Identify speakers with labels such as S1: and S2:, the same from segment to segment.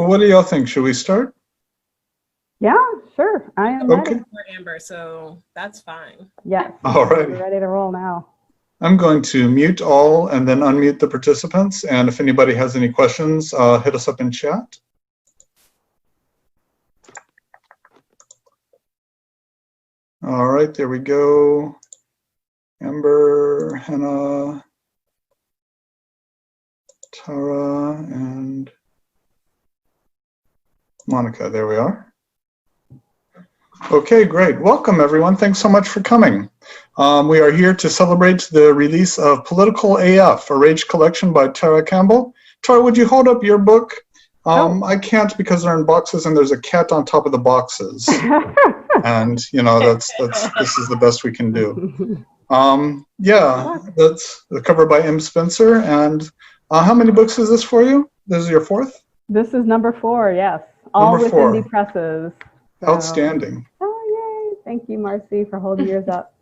S1: Well, what do y'all think? Should we start?
S2: Yeah, sure. I am
S1: Okay.
S2: ready.
S3: For Amber, so that's fine.
S2: Yes.
S1: All right.
S2: We're ready to roll now.
S1: I'm going to mute all and then unmute the participants. And if anybody has any questions, hit us up in chat. All right, there we go. Amber, Hanna, Tara, and Monica. There we are. Okay, great. Welcome, everyone. Thanks so much for coming. We are here to celebrate the release of Political AF, a Rage collection by Tara Campbell. Tara, would you hold up your book? I can't because they're in boxes and there's a cat on top of the boxes. And, you know, this is the best we can do. Yeah, that's the cover by M. Spencer. And how many books is this for you? This is your fourth?
S2: This is number 4, yes. All
S1: Number
S2: with
S1: 4.
S2: indie presses. So.
S1: Outstanding.
S2: Oh, yay. Thank you, Marcy, for holding yours up.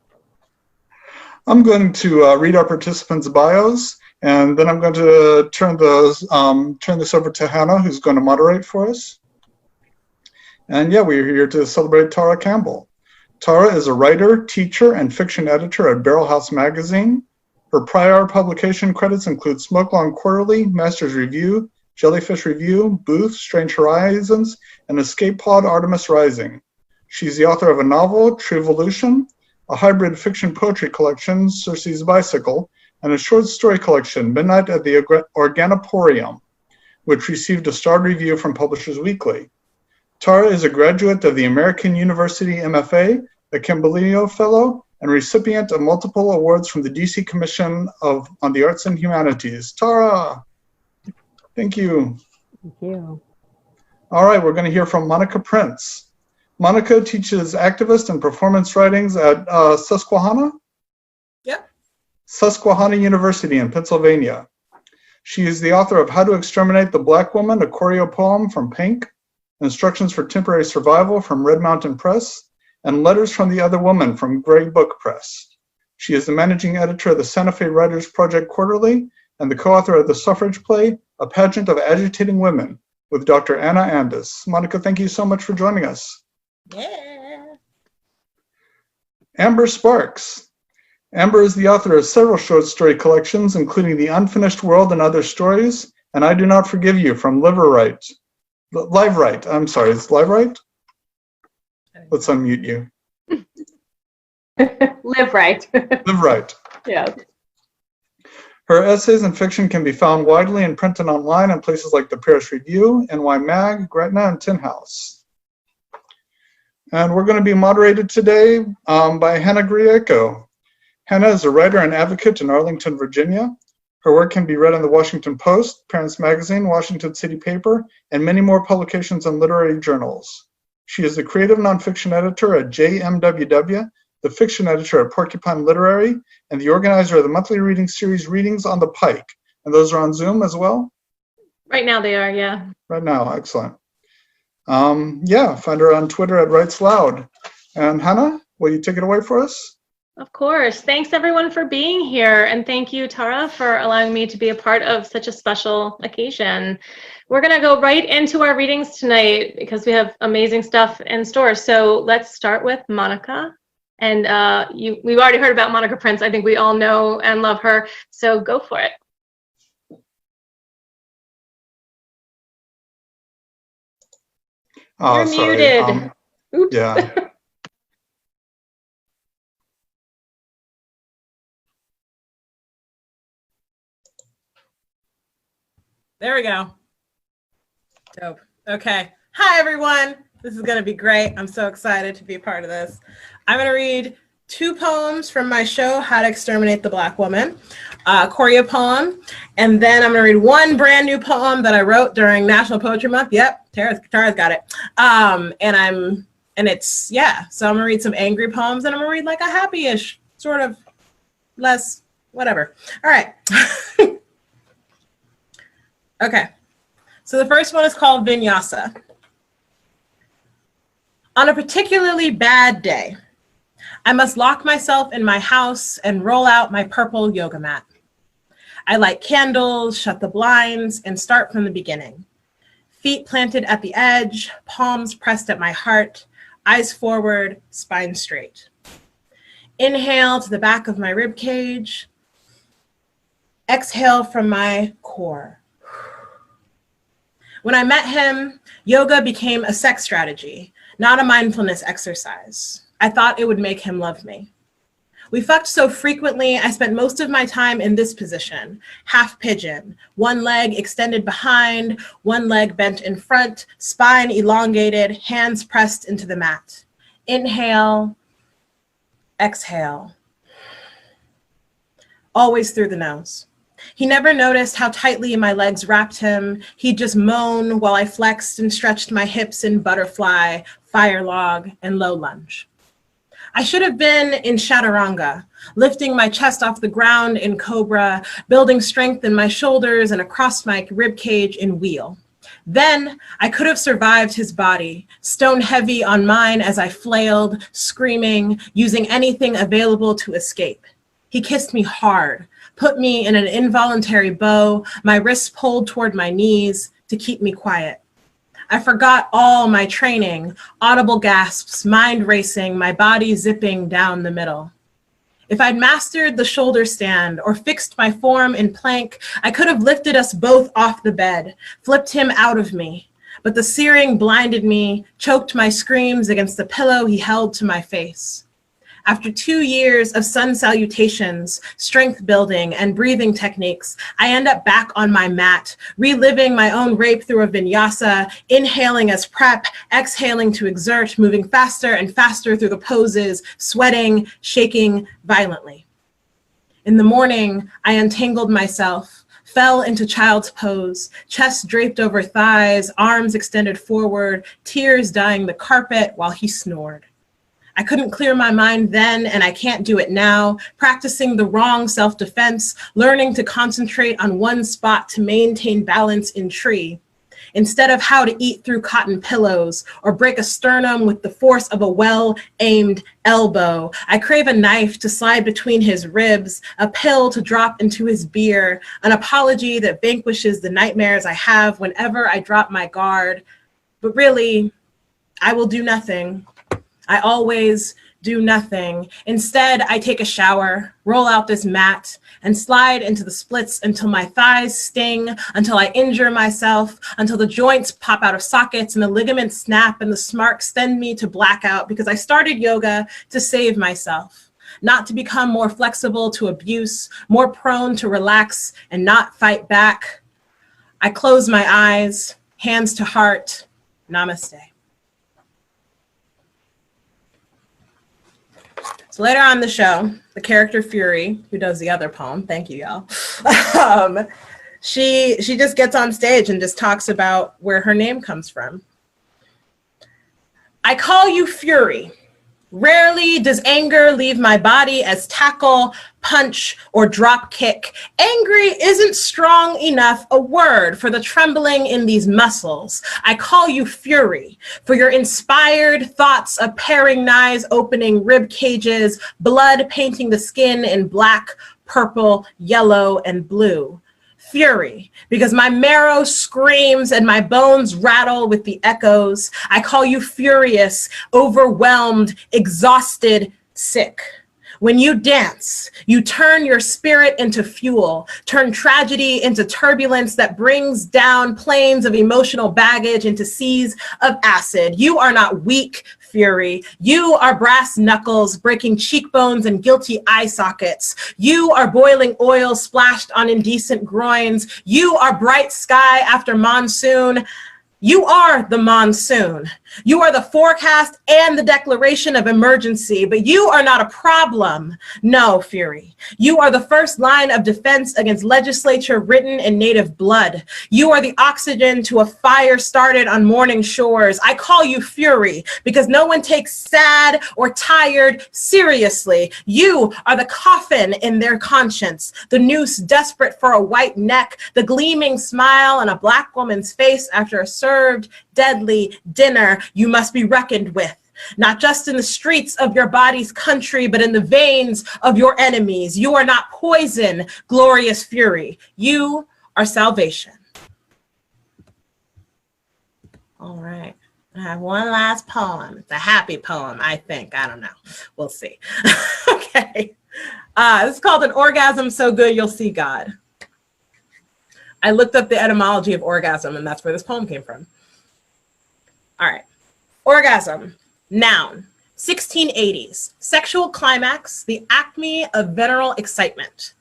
S1: I'm going to read our participants' bios, and then I'm going to turn this over to Hanna, who's going to moderate for us. And yeah, we're here to celebrate Tara Campbell. Tara is a writer, teacher, and fiction editor at Barrel House Magazine. Her prior publication credits include Smokelong Quarterly, Master's Review, Jellyfish Review, Booth, Strange Horizons, and Escape Pod Artemis Rising. She's the author of a novel, Trevolution, a hybrid fiction poetry collection, Circe's Bicycle, and a short story collection, Midnight at the Organoporium, which received a starred review from Publishers Weekly. Tara is a graduate of the American University MFA, a Cambalino Fellow, and recipient of multiple awards from the DC Commission on the Arts and Humanities. Tara! Thank you.
S2: Thank you.
S1: All right, we're going to hear from Monica Prince. Monica teaches activist and performance writings at Susquehanna?
S3: Yep.
S1: Susquehanna University in Pennsylvania. She is the author of How to Exterminate the Black Woman, a choreo poem from Pink, Instructions for Temporary Survival from Red Mountain Press, and Letters from the Other Woman from Gray Book Press. She is the managing editor of the Santa Fe Writers Project Quarterly and the co-author of the suffrage play, A Pageant of Agitating Women, with Dr. Anna Andis. Monica, thank you so much for joining us.
S3: Yeah.
S1: Amber Sparks. Amber is the author of several short story collections, including The Unfinished World and Other Stories, and I Do Not Forgive You from Live-Right. I'm sorry, is Live-Right? Let's unmute you.
S4: Live right.
S1: Live-Right.
S4: Yeah.
S1: Her essays and fiction can be found widely in print and online in places like the Paris Review, NY Mag, Gretna, and Tin House. And we're going to be moderated today by Hanna Grieco. Hanna is a writer and advocate in Arlington, Virginia. Her work can be read in the Washington Post, Parents Magazine, Washington City Paper, and many more publications and literary journals. She is the creative nonfiction editor at JMWW, the fiction editor at Porcupine Literary, and the organizer of the monthly reading series Readings on the Pike. And those are on Zoom as well?
S4: Right now they are, yeah.
S1: Right now, excellent. Yeah, find her on Twitter at Writes Loud. And Hanna, will you take it away for us?
S4: Of course. Thanks everyone for being here. And thank you, Tara, for allowing me to be a part of such a special occasion. We're going to go right into our readings tonight because we have amazing stuff in store. So let's start with Monica. And we've already heard about Monica Prince. I think we all know and love her. So go for it.
S1: Oh,
S4: You're
S1: sorry.
S4: muted. Oops.
S1: Yeah.
S3: There we go. Dope. Okay. Hi, everyone. This is going to be great. I'm so excited to be a part of this. I'm going to read 2 poems from my show, How to Exterminate the Black Woman, choreo poem, and then I'm going to read 1 brand new poem that I wrote during National Poetry Month. Yep, Tara's got it. And it's, yeah, so I'm going to read some angry poems, and I'm going to read like a happy-ish, sort of less, whatever. All right. Okay. So the first one is called Vinyasa. On a particularly bad day, I must lock myself in my house and roll out my purple yoga mat. I light candles, shut the blinds, and start from the beginning. feet planted at the edge, palms pressed at my heart, eyes forward, spine straight. Inhale to the back of my rib cage. Exhale from my core. When I met him, yoga became a sex strategy, not a mindfulness exercise. I thought it would make him love me. We fucked so frequently, I spent most of my time in this position, half pigeon, one leg extended behind, one leg bent in front, spine elongated, hands pressed into the mat. Inhale, exhale. Always through the nose. He never noticed how tightly my legs wrapped him. He'd just moan while I flexed and stretched my hips in butterfly, fire log, and low lunge. I should have been in chaturanga, lifting my chest off the ground in cobra, building strength in my shoulders and across my rib cage in wheel. Then I could have survived his body, stone heavy on mine as I flailed, screaming, using anything available to escape. He kissed me hard, put me in an involuntary bow, my wrists pulled toward my knees to keep me quiet. I forgot all my training, audible gasps, mind racing, my body zipping down the middle. If I'd mastered the shoulder stand or fixed my form in plank, I could have lifted us both off the bed, flipped him out of me. But the searing blinded me, choked my screams against the pillow he held to my face. After 2 years of sun salutations, strength building, and breathing techniques, I end up back on my mat, reliving my own rape through a vinyasa, inhaling as prep, exhaling to exert, moving faster and faster through the poses, sweating, shaking violently. In the morning, I untangled myself, fell into child's pose, chest draped over thighs, arms extended forward, tears dyeing the carpet while he snored. I couldn't clear my mind then, and I can't do it now, practicing the wrong self-defense, learning to concentrate on one spot to maintain balance in tree, instead of how to eat through cotton pillows or break a sternum with the force of a well-aimed elbow. I crave a knife to slide between his ribs, a pill to drop into his beer, an apology that vanquishes the nightmares I have whenever I drop my guard. But really, I will do nothing. I always do nothing. Instead, I take a shower, roll out this mat, and slide into the splits until my thighs sting, until I injure myself, until the joints pop out of sockets and the ligaments snap and the smarks send me to blackout because I started yoga to save myself, not to become more flexible to abuse, more prone to relax and not fight back. I close my eyes, hands to heart, namaste. So later on in the show, the character Fury, who does the other poem, thank you, y'all, she just gets on stage and just talks about where her name comes from. I call you Fury. Rarely does anger leave my body as tackle, punch, or drop kick. Angry isn't strong enough a word for the trembling in these muscles. I call you Fury for your inspired thoughts of paring knives opening rib cages, blood painting the skin in black, purple, yellow, and blue. Fury, because my marrow screams and my bones rattle with the echoes. I call you furious, overwhelmed, exhausted, sick. When you dance, you turn your spirit into fuel, turn tragedy into turbulence that brings down plains of emotional baggage into seas of acid. You are not weak, Fury. You are brass knuckles breaking cheekbones and guilty eye sockets. You are boiling oil splashed on indecent groins. You are bright sky after monsoon. You are the monsoon. You are the forecast and the declaration of emergency, but you are not a problem. No, Fury. You are the first line of defense against legislature written in native blood. You are the oxygen to a fire started on morning shores. I call you Fury because no one takes sad or tired seriously. You are the coffin in their conscience, the noose desperate for a white neck, the gleaming smile on a black woman's face after a served deadly dinner you must be reckoned with, not just in the streets of your body's country, but in the veins of your enemies. You are not poison, glorious Fury. You are salvation. All right. I have one last poem. It's a happy poem, I think. I don't know. We'll see. Okay. This is called An Orgasm So Good You'll See God. I looked up the etymology of orgasm, and that's where this poem came from. All right. Orgasm, noun, 1680s, sexual climax, the acme of venereal excitement.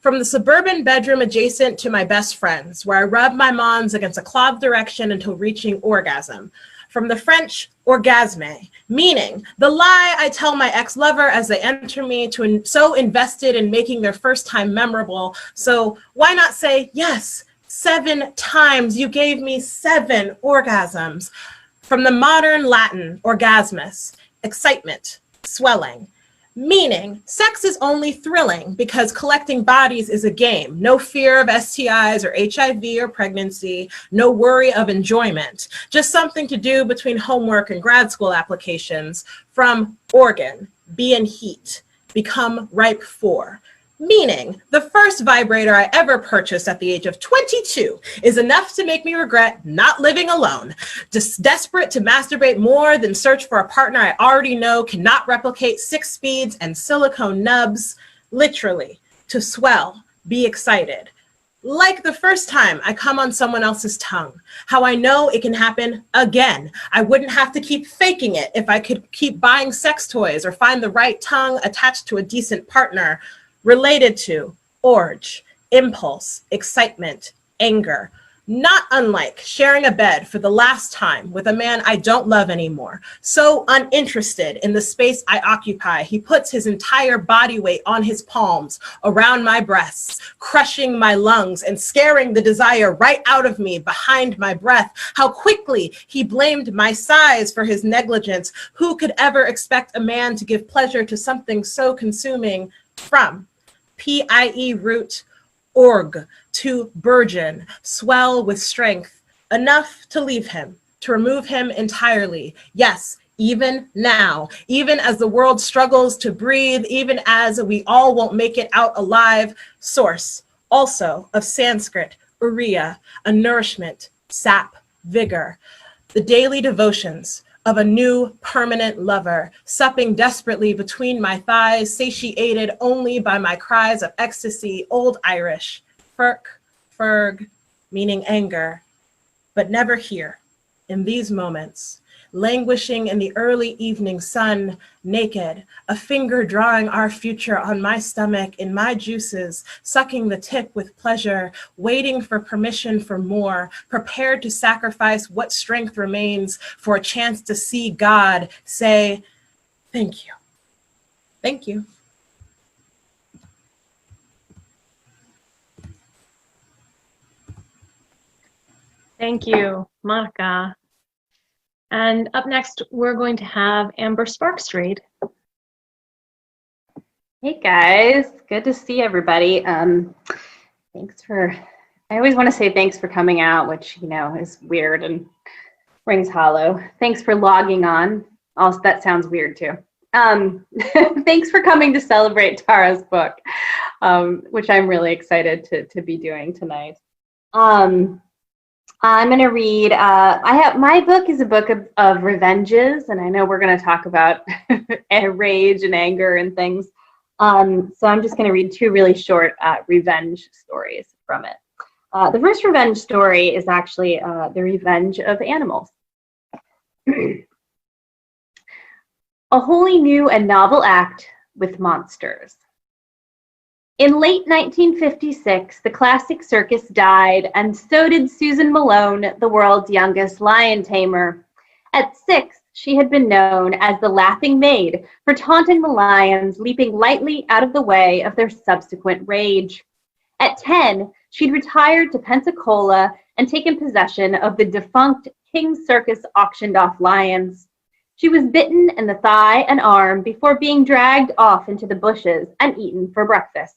S3: From the suburban bedroom adjacent to my best friend's, where I rub my mons against a clogged direction until reaching orgasm. From the French orgasme, meaning the lie I tell my ex-lover as they enter me so invested in making their first time memorable. So why not say, yes, 7 times you gave me 7 orgasms. From the modern Latin orgasmus, excitement, swelling. Meaning, sex is only thrilling because collecting bodies is a game. No fear of STIs or HIV or pregnancy, no worry of enjoyment. Just something to do between homework and grad school applications. From organ, be in heat, become ripe for. Meaning, the first vibrator I ever purchased at the age of 22 is enough to make me regret not living alone. Just desperate to masturbate more than search for a partner I already know cannot replicate 6 speeds and silicone nubs. Literally, to swell, be excited. Like the first time I come on someone else's tongue, how I know it can happen again. I wouldn't have to keep faking it if I could keep buying sex toys or find the right tongue attached to a decent partner. Related to urge, impulse, excitement, anger, not unlike sharing a bed for the last time with a man I don't love anymore. So uninterested in the space I occupy, he puts his entire body weight on his palms, around my breasts, crushing my lungs and scaring the desire right out of me behind my breath. How quickly he blamed my size for his negligence. Who could ever expect a man to give pleasure to something so consuming? From PIE root org, to burgeon, swell with strength, enough to leave him, to remove him entirely. Yes, even now, even as the world struggles to breathe, even as we all won't make it out alive. Source, also of Sanskrit, urea, a nourishment, sap, vigor. The daily devotions of a new permanent lover, supping desperately between my thighs, satiated only by my cries of ecstasy. Old Irish, firk, ferg, meaning anger, but never here, in these moments, languishing in the early evening sun, naked, a finger drawing our future on my stomach, in my juices, sucking the tip with pleasure, waiting for permission for more, prepared to sacrifice what strength remains for a chance to see God say, thank you. Thank you.
S4: Thank you, Monica. And up next, we're going to have Amber Sparks read.
S5: Hey guys, good to see everybody. Thanks for, I always want to say thanks for coming out, which, you know, is weird and rings hollow. Thanks for logging on. Also, that sounds weird too. Thanks for coming to celebrate Tara's book, which I'm really excited to be doing tonight. I'm going to read, my book is a book of revenges, and I know we're going to talk about rage and anger and things. So I'm just going to read 2 really short revenge stories from it. The first revenge story is actually the revenge of animals. A wholly new and novel act with monsters. In late 1956, the classic circus died, and so did Susan Malone, the world's youngest lion tamer. At 6, she had been known as the Laughing Maid for taunting the lions, leaping lightly out of the way of their subsequent rage. At 10, she'd retired to Pensacola and taken possession of the defunct King Circus auctioned-off lions. She was bitten in the thigh and arm before being dragged off into the bushes and eaten for breakfast.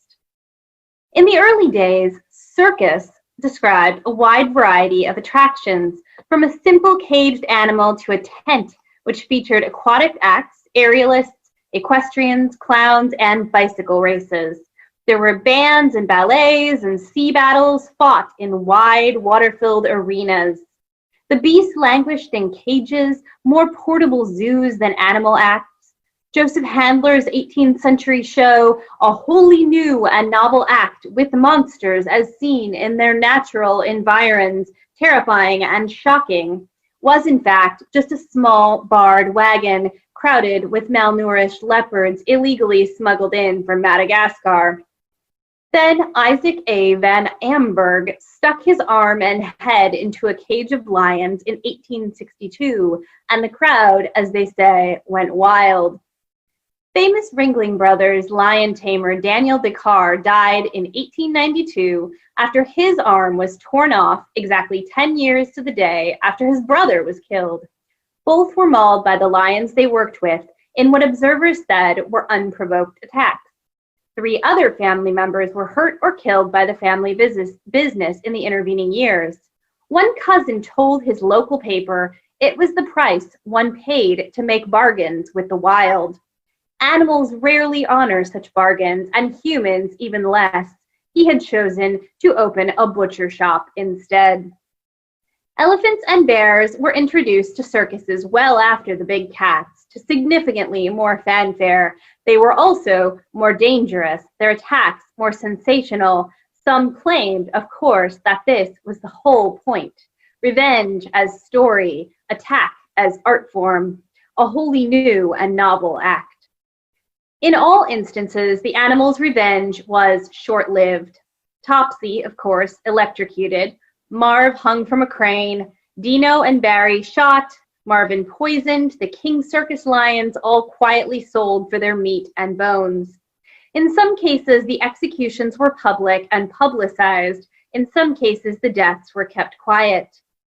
S5: In the early days, circus described a wide variety of attractions, from a simple caged animal to a tent, which featured aquatic acts, aerialists, equestrians, clowns, and bicycle races. There were bands and ballets, and sea battles fought in wide, water-filled arenas. The beasts languished in cages, more portable zoos than animal acts. Joseph Handler's 18th century show, a wholly new and novel act with monsters as seen in their natural environs, terrifying and shocking, was in fact just a small barred wagon crowded with malnourished leopards illegally smuggled in from Madagascar. Then Isaac A. van Amberg stuck his arm and head into a cage of lions in 1862, and the crowd, as they say, went wild. Famous Ringling Brothers lion tamer Daniel Dike died in 1892 after his arm was torn off exactly 10 years to the day after his brother was killed. Both were mauled by the lions they worked with in what observers said were unprovoked attacks. 3 other family members were hurt or killed by the family business in the intervening years. One cousin told his local paper it was the price one paid to make bargains with the wild. Animals rarely honor such bargains, and humans even less. He had chosen to open a butcher shop instead. Elephants and bears were introduced to circuses well after the big cats, to significantly more fanfare. They were also more dangerous, their attacks more sensational. Some claimed, of course, that this was the whole point. Revenge as story, attack as art form, a wholly new and novel act. In all instances, the animal's revenge was short-lived. Topsy, of course, electrocuted. Marv hung from a crane. Dino and Barry shot. Marvin poisoned. The King Circus lions all quietly sold for their meat and bones. In some cases, the executions were public and publicized. In some cases, the deaths were kept quiet.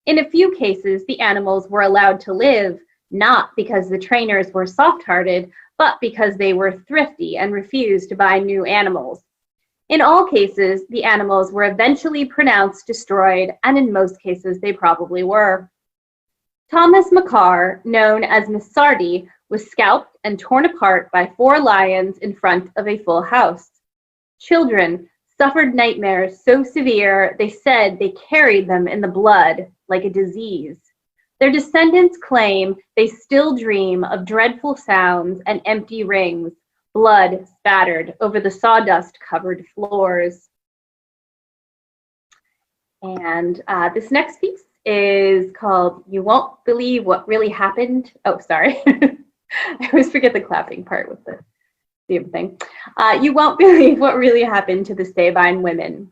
S5: In a few cases, the animals were allowed to live, not because the trainers were soft-hearted, but because they were thrifty and refused to buy new animals. In all cases, the animals were eventually pronounced destroyed, and in most cases, they probably were. Thomas Makar, known as Missardi, was scalped and torn apart by 4 lions in front of a full house. Children suffered nightmares so severe they said they carried them in the blood like a disease. Their descendants claim they still dream of dreadful sounds and empty rings, blood spattered over the sawdust-covered floors. And this next piece is called You Won't Believe What Really Happened. Oh, sorry. I always forget the clapping part with the same thing. You won't believe what really happened to the Sabine women.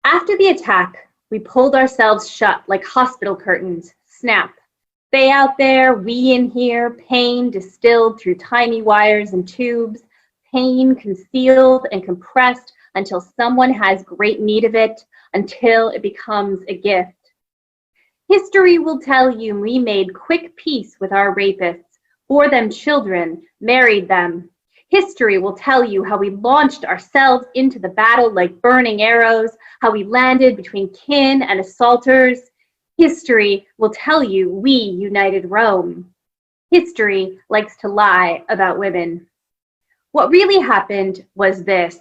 S5: After the attack, we pulled ourselves shut like hospital curtains. Snap. They out there, we in here, pain distilled through tiny wires and tubes, pain concealed and compressed until someone has great need of it, until it becomes a gift. History will tell you we made quick peace with our rapists, bore them children, married them. History will tell you how we launched ourselves into the battle like burning arrows, how we landed between kin and assaulters. History will tell you we united Rome. History likes to lie about women. What really happened was this.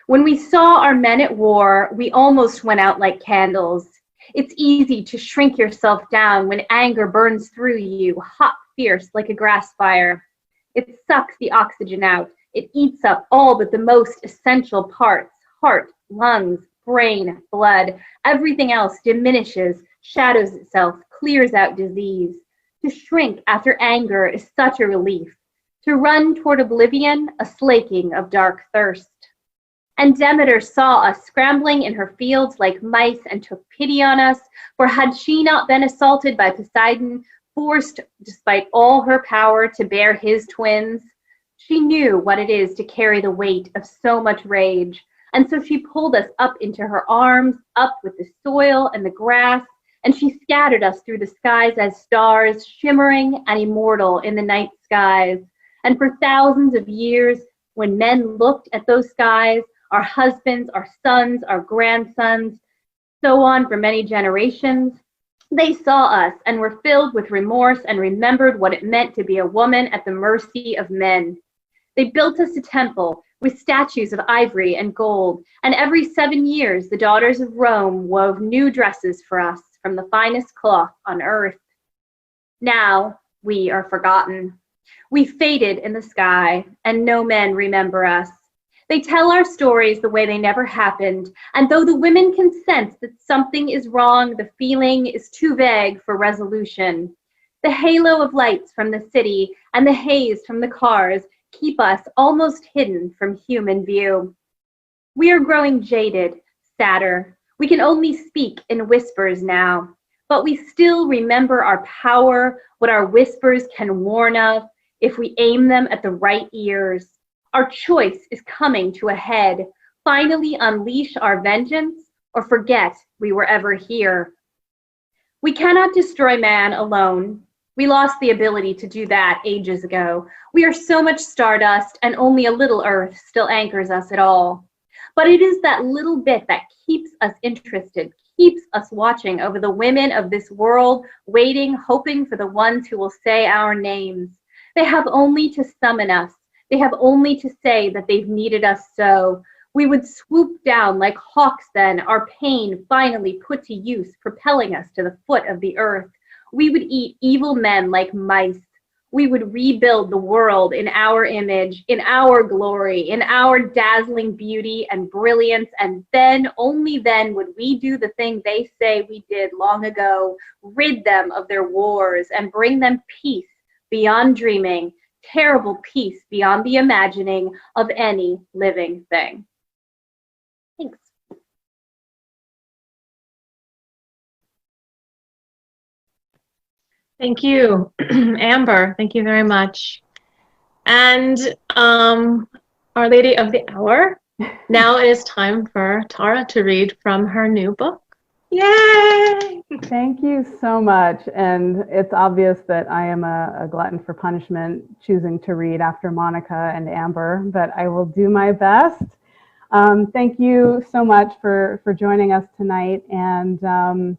S5: When we saw our men at war, we almost went out like candles. It's easy to shrink yourself down when anger burns through you, hot, fierce like a grass fire. It sucks the oxygen out. It eats up all but the most essential parts, heart, lungs, brain, blood. Everything else diminishes, shadows itself, clears out disease. To shrink after anger is such a relief. To run toward oblivion, a slaking of dark thirst. And Demeter saw us scrambling in her fields like mice and took pity on us, for had she not been assaulted by Poseidon, forced, despite all her power, to bear his twins, she knew what it is to carry the weight of so much rage, and so she pulled us up into her arms, up with the soil and the grass, and she scattered us through the skies as stars, shimmering and immortal in the night skies. And for thousands of years, when men looked at those skies, our husbands, our sons, our grandsons, so on for many generations, they saw us and were filled with remorse and remembered what it meant to be a woman at the mercy of men. They built us a temple with statues of ivory and gold, and every 7 years the daughters of Rome wove new dresses for us, from the finest cloth on earth. Now we are forgotten. We faded in the sky, and no men remember us. They tell our stories the way they never happened, and though the women can sense that something is wrong, the feeling is too vague for resolution. The halo of lights from the city and the haze from the cars keep us almost hidden from human view. We are growing jaded, sadder. We can only speak in whispers now, but we still remember our power, what our whispers can warn of, if we aim them at the right ears. Our choice is coming to a head. Finally unleash our vengeance or forget we were ever here. We cannot destroy man alone. We lost the ability to do that ages ago. We are so much stardust, and only a little earth still anchors us at all. But it is that little bit that keeps us interested, keeps us watching over the women of this world, waiting, hoping for the ones who will say our names. They have only to summon us. They have only to say that they've needed us so. We would swoop down like hawks then, our pain finally put to use, propelling us to the foot of the earth. We would eat evil men like mice. We would rebuild the world in our image, in our glory, in our dazzling beauty and brilliance, and then, only then, would we do the thing they say we did long ago, rid them of their wars and bring them peace beyond dreaming, terrible peace beyond the imagining of any living thing. Thanks.
S4: Thank you, Amber. Thank you very much. And Our Lady of the Hour, now it is time for Tara to read from her new book. Yay!
S2: Thank you so much. And it's obvious that I am a glutton for punishment, choosing to read after Monica and Amber, but I will do my best. Thank you so much for joining us tonight. And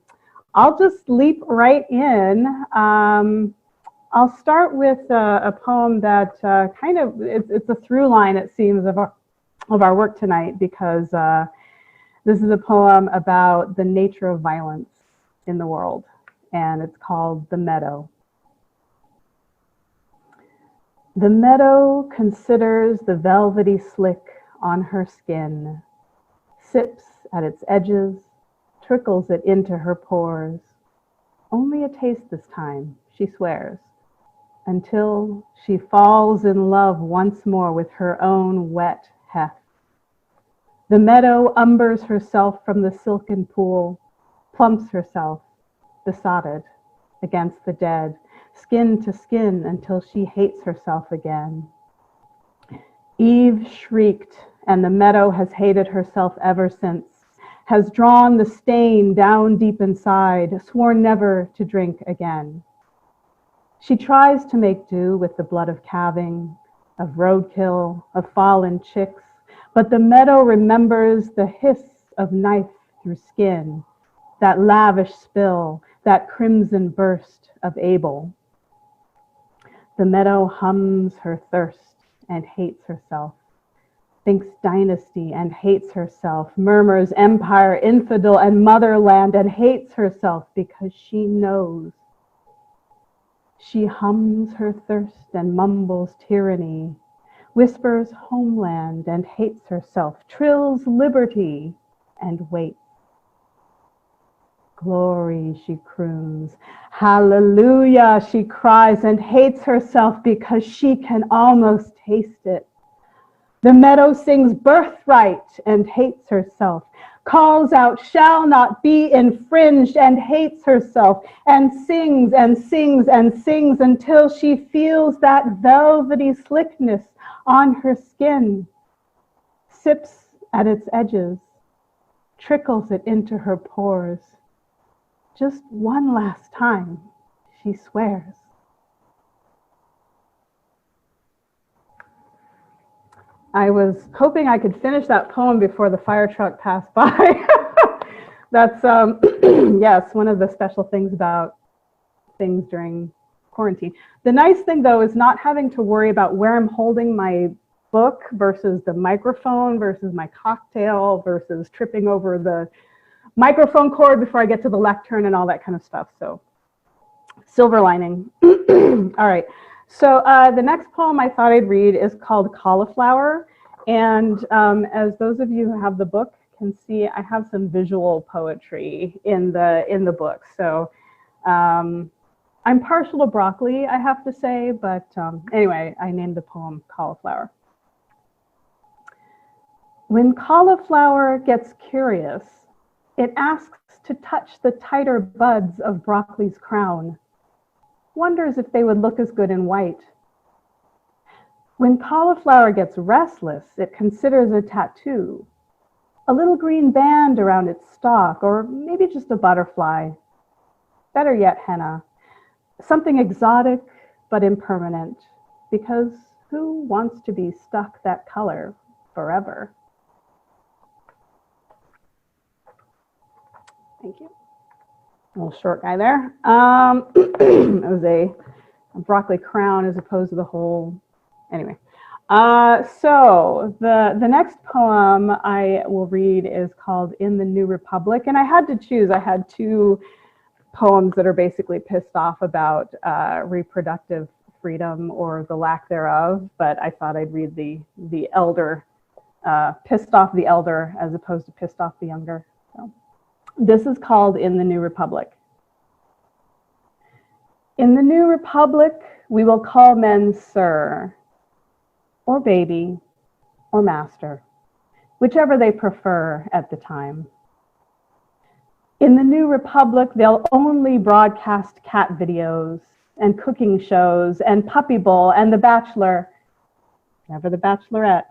S2: I'll just leap right in. I'll start with a poem that it's a through line, it seems, of our work tonight, because this is a poem about the nature of violence in the world, and it's called The Meadow. The meadow considers the velvety slick on her skin, sips at its edges, trickles it into her pores. Only a taste this time, she swears, until she falls in love once more with her own wet heft. The meadow umbers herself from the silken pool, plumps herself, besotted, against the dead, skin to skin, until she hates herself again. Eve shrieked, and the meadow has hated herself ever since, has drawn the stain down deep inside, sworn never to drink again. She tries to make do with the blood of calving, of roadkill, of fallen chicks, but the meadow remembers the hiss of knife through skin, that lavish spill, that crimson burst of Abel. The meadow hums her thirst and hates herself, thinks dynasty and hates herself, murmurs empire, infidel, and motherland, and hates herself because she knows. She hums her thirst and mumbles tyranny, whispers homeland and hates herself, trills liberty and waits. Glory, she croons. Hallelujah, she cries, and hates herself because she can almost taste it. The meadow sings birthright and hates herself, calls out shall not be infringed and hates herself, and sings and sings and sings until she feels that velvety slickness on her skin, sips at its edges, trickles it into her pores. Just one last time, she swears. I was hoping I could finish that poem before the fire truck passed by. That's, yes, one of the special things about things during quarantine. The nice thing, though, is not having to worry about where I'm holding my book versus the microphone versus my cocktail versus tripping over the microphone cord before I get to the lectern and all that kind of stuff. So silver lining. All right. So the next poem I thought I'd read is called Cauliflower. And as those of you who have the book can see, I have some visual poetry in the book. So I'm partial to broccoli, I have to say, but anyway, I named the poem Cauliflower. When cauliflower gets curious, it asks to touch the tighter buds of broccoli's crown, wonders if they would look as good in white. When cauliflower gets restless, it considers a tattoo, a little green band around its stalk, or maybe just a butterfly. Better yet, henna, something exotic but impermanent, because who wants to be stuck that color forever? Thank you. A little short guy there. It was a broccoli crown as opposed to the whole. Anyway, so the next poem I will read is called In the New Republic, and I had to choose. I had two poems that are basically pissed off about reproductive freedom or the lack thereof, but I thought I'd read the elder, pissed off the elder as opposed to pissed off the younger. So. This is called In the New Republic. In the New Republic, we will call men sir, or baby, or master, whichever they prefer at the time. In the New Republic, they'll only broadcast cat videos and cooking shows and Puppy Bowl and The Bachelor, never The Bachelorette.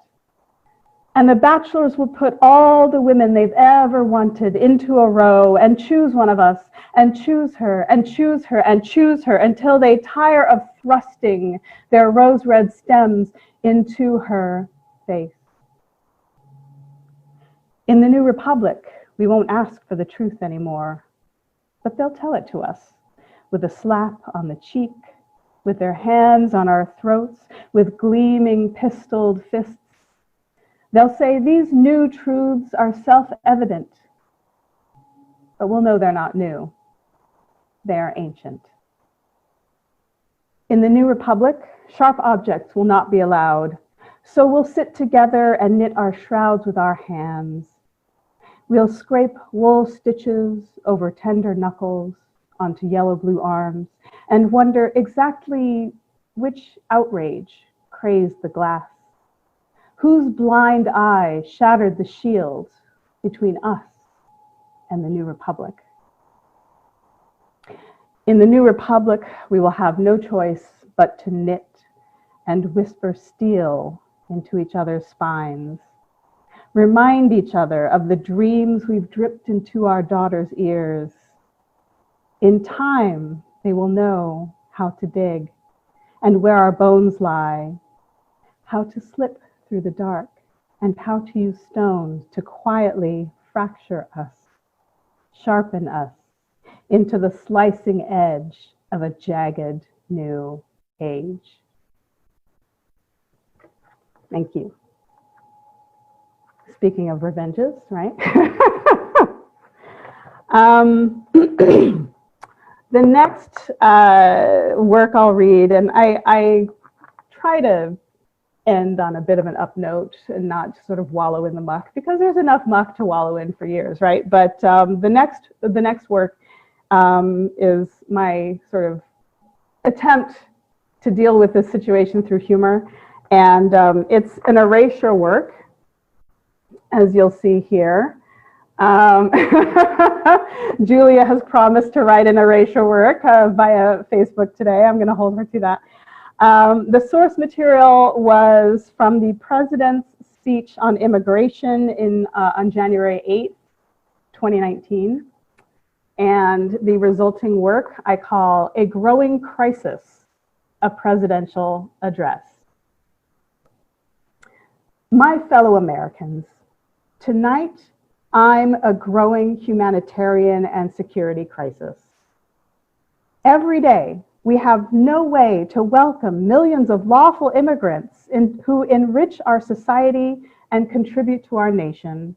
S2: And the bachelors will put all the women they've ever wanted into a row and choose one of us and choose her and choose her and choose her until they tire of thrusting their rose red stems into her face. In the New Republic, we won't ask for the truth anymore, but they'll tell it to us with a slap on the cheek, with their hands on our throats, with gleaming pistoled fists. They'll say these new truths are self-evident, but we'll know they're not new. They are ancient. In the New Republic, sharp objects will not be allowed, so we'll sit together and knit our shrouds with our hands. We'll scrape wool stitches over tender knuckles onto yellow-blue arms and wonder exactly which outrage crazed the glass. Whose blind eye shattered the shield between us and the New Republic? In the New Republic, we will have no choice but to knit and whisper steel into each other's spines. Remind each other of the dreams we've dripped into our daughters' ears. In time, they will know how to dig and where our bones lie, how to slip through the dark, and how to use stones to quietly fracture us, sharpen us into the slicing edge of a jagged new age. Thank you. Speaking of revenges, right? The next work I'll read, and I try to end on a bit of an up note and not sort of wallow in the muck, because there's enough muck to wallow in for years, right? But the next work is my sort of attempt to deal with this situation through humor, and it's an erasure work, as you'll see here. Julia has promised to write an erasure work via Facebook today. I'm going to hold her to that. The source material was from the president's speech on immigration on January 8th, 2019. And the resulting work I call A Growing Crisis, a Presidential Address. My fellow Americans, tonight I'm a growing humanitarian and security crisis. Every day, we have no way to welcome millions of lawful immigrants who enrich our society and contribute to our nation.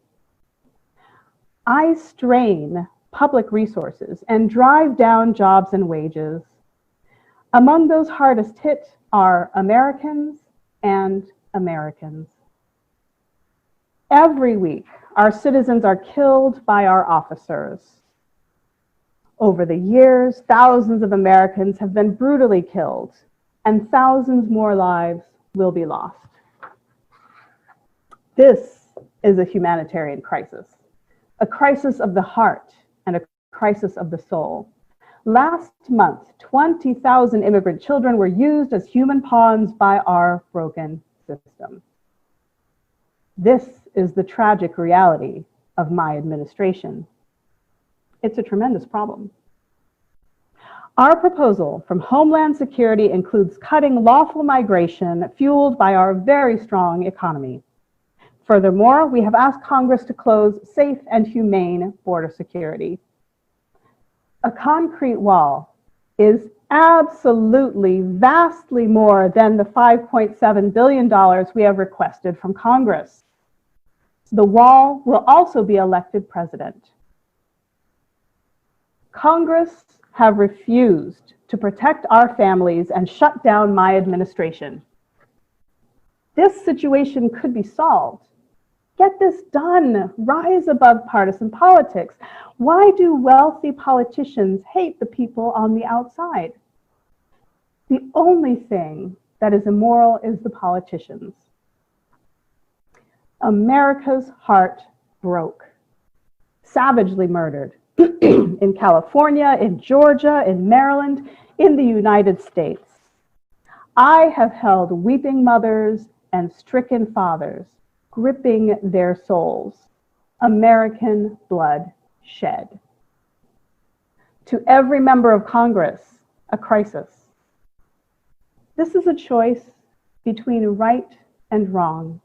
S2: I strain public resources and drive down jobs and wages. Among those hardest hit are Americans and Americans. Every week, our citizens are killed by our officers. Over the years, thousands of Americans have been brutally killed, and thousands more lives will be lost. This is a humanitarian crisis, a crisis of the heart and a crisis of the soul. Last month, 20,000 immigrant children were used as human pawns by our broken system. This is the tragic reality of my administration. It's a tremendous problem. Our proposal from Homeland Security includes cutting lawful migration fueled by our very strong economy. Furthermore, we have asked Congress to close safe and humane border security. A concrete wall is absolutely vastly more than the $5.7 billion we have requested from Congress. The wall will also be elected president. Congress have refused to protect our families and shut down my administration. This situation could be solved. Get this done. Rise above partisan politics. Why do wealthy politicians hate the people on the outside? The only thing that is immoral is the politicians. America's heart broke, savagely murdered in California, in Georgia, in Maryland, in the United States. I have held weeping mothers and stricken fathers, gripping their souls, American blood shed. To every member of Congress, a crisis. This is a choice between right and wrong,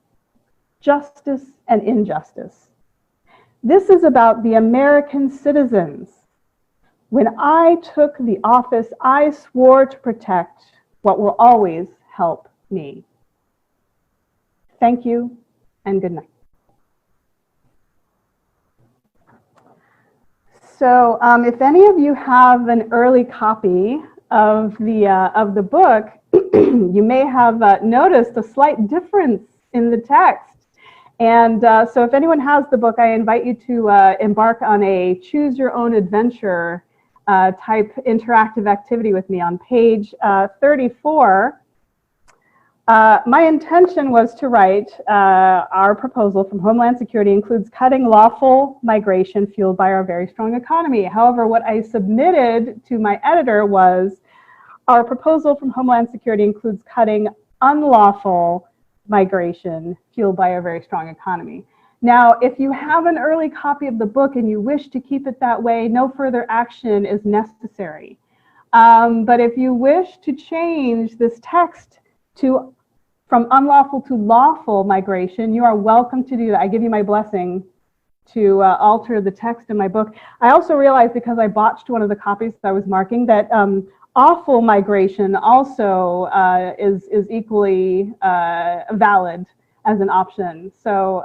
S2: justice and injustice. This is about the American citizens. When I took the office, I swore to protect what will always help me. Thank you and good night. So if any of you have an early copy of the book, you may have noticed a slight difference in the text. And so if anyone has the book, I invite you to embark on a choose your own adventure type interactive activity with me on page 34. My intention was to write our proposal from Homeland Security includes cutting lawful migration fueled by our very strong economy. However, what I submitted to my editor was our proposal from Homeland Security includes cutting unlawful migration fueled by a very strong economy. Now, if you have an early copy of the book and you wish to keep it that way, no further action is necessary. But if you wish to change this text from unlawful to lawful migration, you are welcome to do that. I give you my blessing to alter the text in my book. I also realized, because I botched one of the copies that I was marking, that awful migration also is equally valid as an option. So,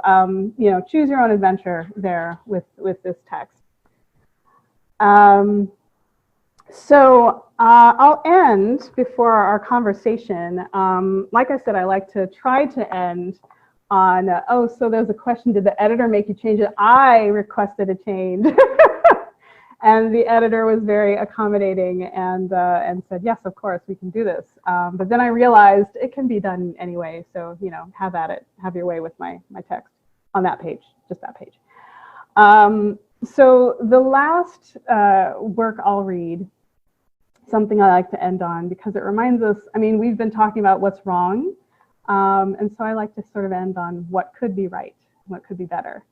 S2: choose your own adventure there with this text. I'll end before our conversation. Like I said, I like to try to end on, so there's a question, did the editor make you change it? I requested a change. And the editor was very accommodating and said, yes, of course, we can do this. But then I realized it can be done anyway. So, have at it, have your way with my text on that page, just that page. So the last work I'll read, something I like to end on because it reminds us, we've been talking about what's wrong. And so I like to sort of end on what could be right, what could be better.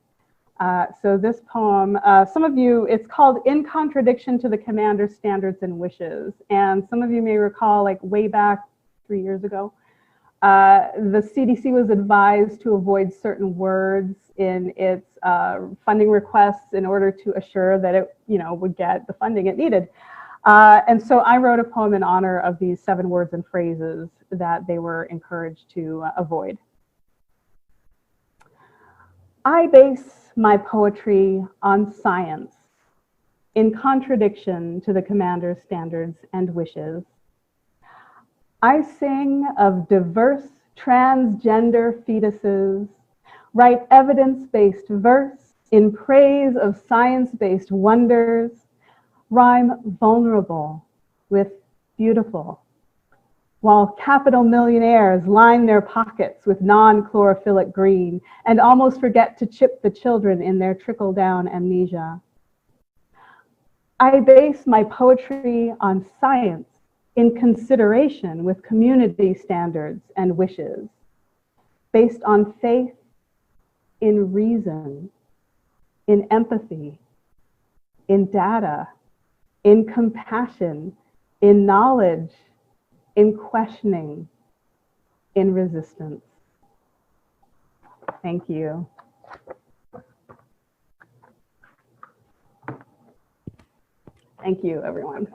S2: So this poem, some of you, it's called In Contradiction to the Commander's Standards and Wishes. And some of you may recall, like way back 3 years ago, the CDC was advised to avoid certain words in its funding requests in order to assure that it, would get the funding it needed. And so I wrote a poem in honor of these 7 words and phrases that they were encouraged to avoid. I base my poetry on science, in contradiction to the commander's standards and wishes. I sing of diverse transgender fetuses, write evidence-based verse in praise of science-based wonders, rhyme vulnerable with beautiful, while capital millionaires line their pockets with non-chlorophyllic green and almost forget to chip the children in their trickle-down amnesia. I base my poetry on science in consideration with community standards and wishes, based on faith in reason, in empathy, in data, in compassion, in knowledge, in questioning, in resistance. Thank you. Thank you, everyone.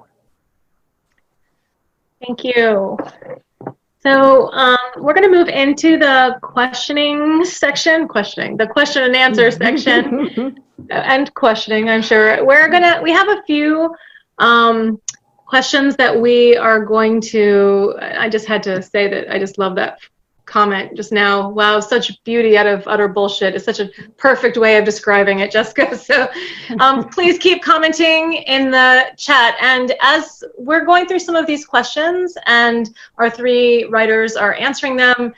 S4: Thank you. So we're going to move into the questioning section, the question and answer section, and questioning, I'm sure. We have a few questions that we are going to, I just had to say that I just love that comment just now. Wow, such beauty out of utter bullshit is such a perfect way of describing it, Jessica. So please keep commenting in the chat. And as we're going through some of these questions and our three writers are answering them,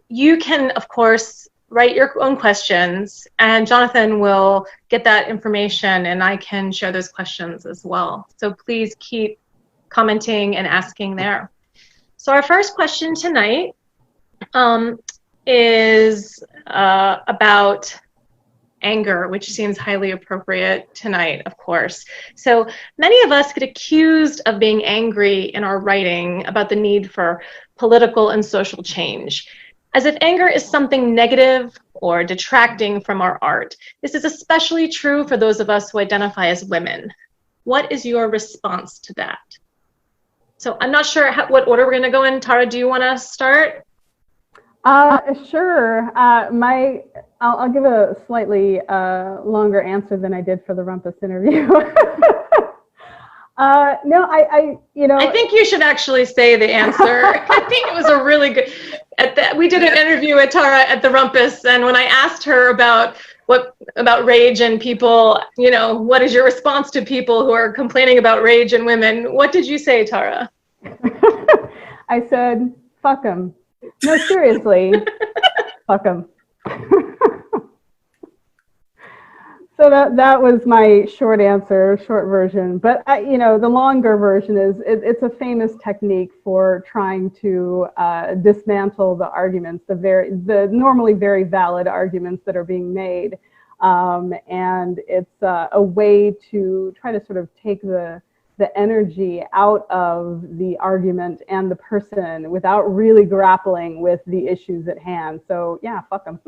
S4: you can, of course, write your own questions, and Jonathan will get that information and I can share those questions as well. So please keep commenting and asking there. So our first question tonight is about anger, which seems highly appropriate tonight, of course. So many of us get accused of being angry in our writing about the need for political and social change, as if anger is something negative or detracting from our art. This is especially true for those of us who identify as women. What is your response to that? So I'm not sure what order we're going to go in. Tara, do you want to start?
S2: Sure. I'll give a slightly longer answer than I did for the Rumpus interview. No, I
S4: think you should actually say the answer. I think it was a really good. We did an interview with Tara at the Rumpus, and when I asked her about rage and people, what is your response to people who are complaining about rage in women? What did you say, Tara?
S2: I said, "Fuck them." No, seriously, fuck them. So that was my short answer, short version. But the longer version is it's a famous technique for trying to dismantle the arguments, the normally very valid arguments that are being made, and it's a way to try to sort of take the energy out of the argument and the person without really grappling with the issues at hand. So yeah, fuck them.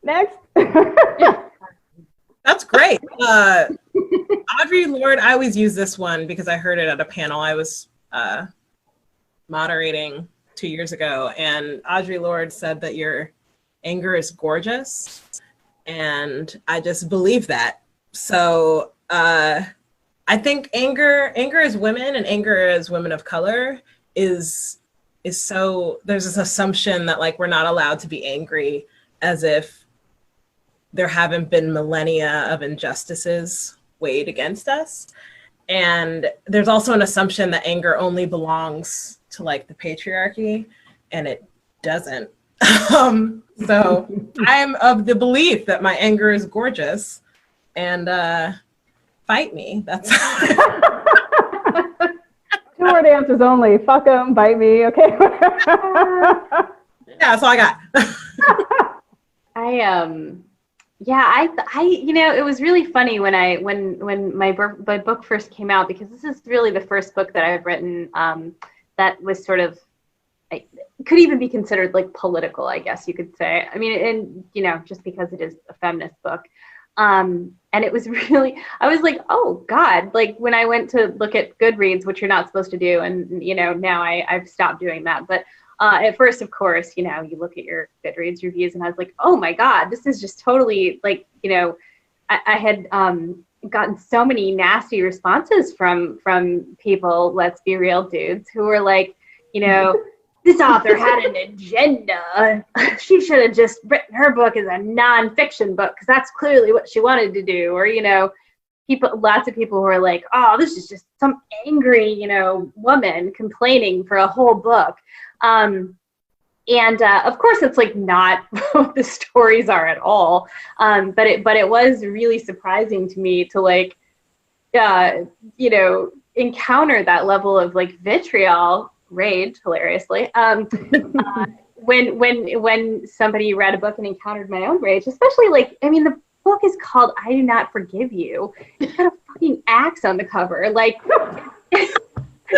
S2: Next.
S3: Yeah. That's great. Audre Lorde, I always use this one because I heard it at a panel I was moderating 2 years ago, and Audre Lorde said that your anger is gorgeous, and I just believe that. So I think anger as women and anger as women of color is so, there's this assumption that like we're not allowed to be angry, as if there haven't been millennia of injustices weighed against us. And there's also an assumption that anger only belongs to like the patriarchy, and it doesn't. So I'm of the belief that my anger is gorgeous, and fight me. That's
S2: Two-word answers only. Fuck them, bite me. Okay.
S3: Yeah, that's all I got.
S5: It was really funny when my book first came out, because this is really the first book that I've written that was sort of, could even be considered like political, I guess you could say. I mean, and just because it is a feminist book. And it was really, I was like, oh God, like when I went to look at Goodreads, which you're not supposed to do. And, now I've stopped doing that. But At first, of course, you look at your Goodreads reviews and I was like, oh my God, this is just totally like, I had gotten so many nasty responses from people, let's be real dudes, who were like, this author had an agenda. She should have just written her book as a nonfiction book because that's clearly what she wanted to do. Or, lots of people who are like, oh, this is just some angry, woman complaining for a whole book. And of course, it's like not what the stories are at all. But it was really surprising to me to like, encounter that level of like vitriol, rage, hilariously, when somebody read a book and encountered my own rage, especially like, the book is called I Do Not Forgive You. It's got a fucking axe on the cover. Like,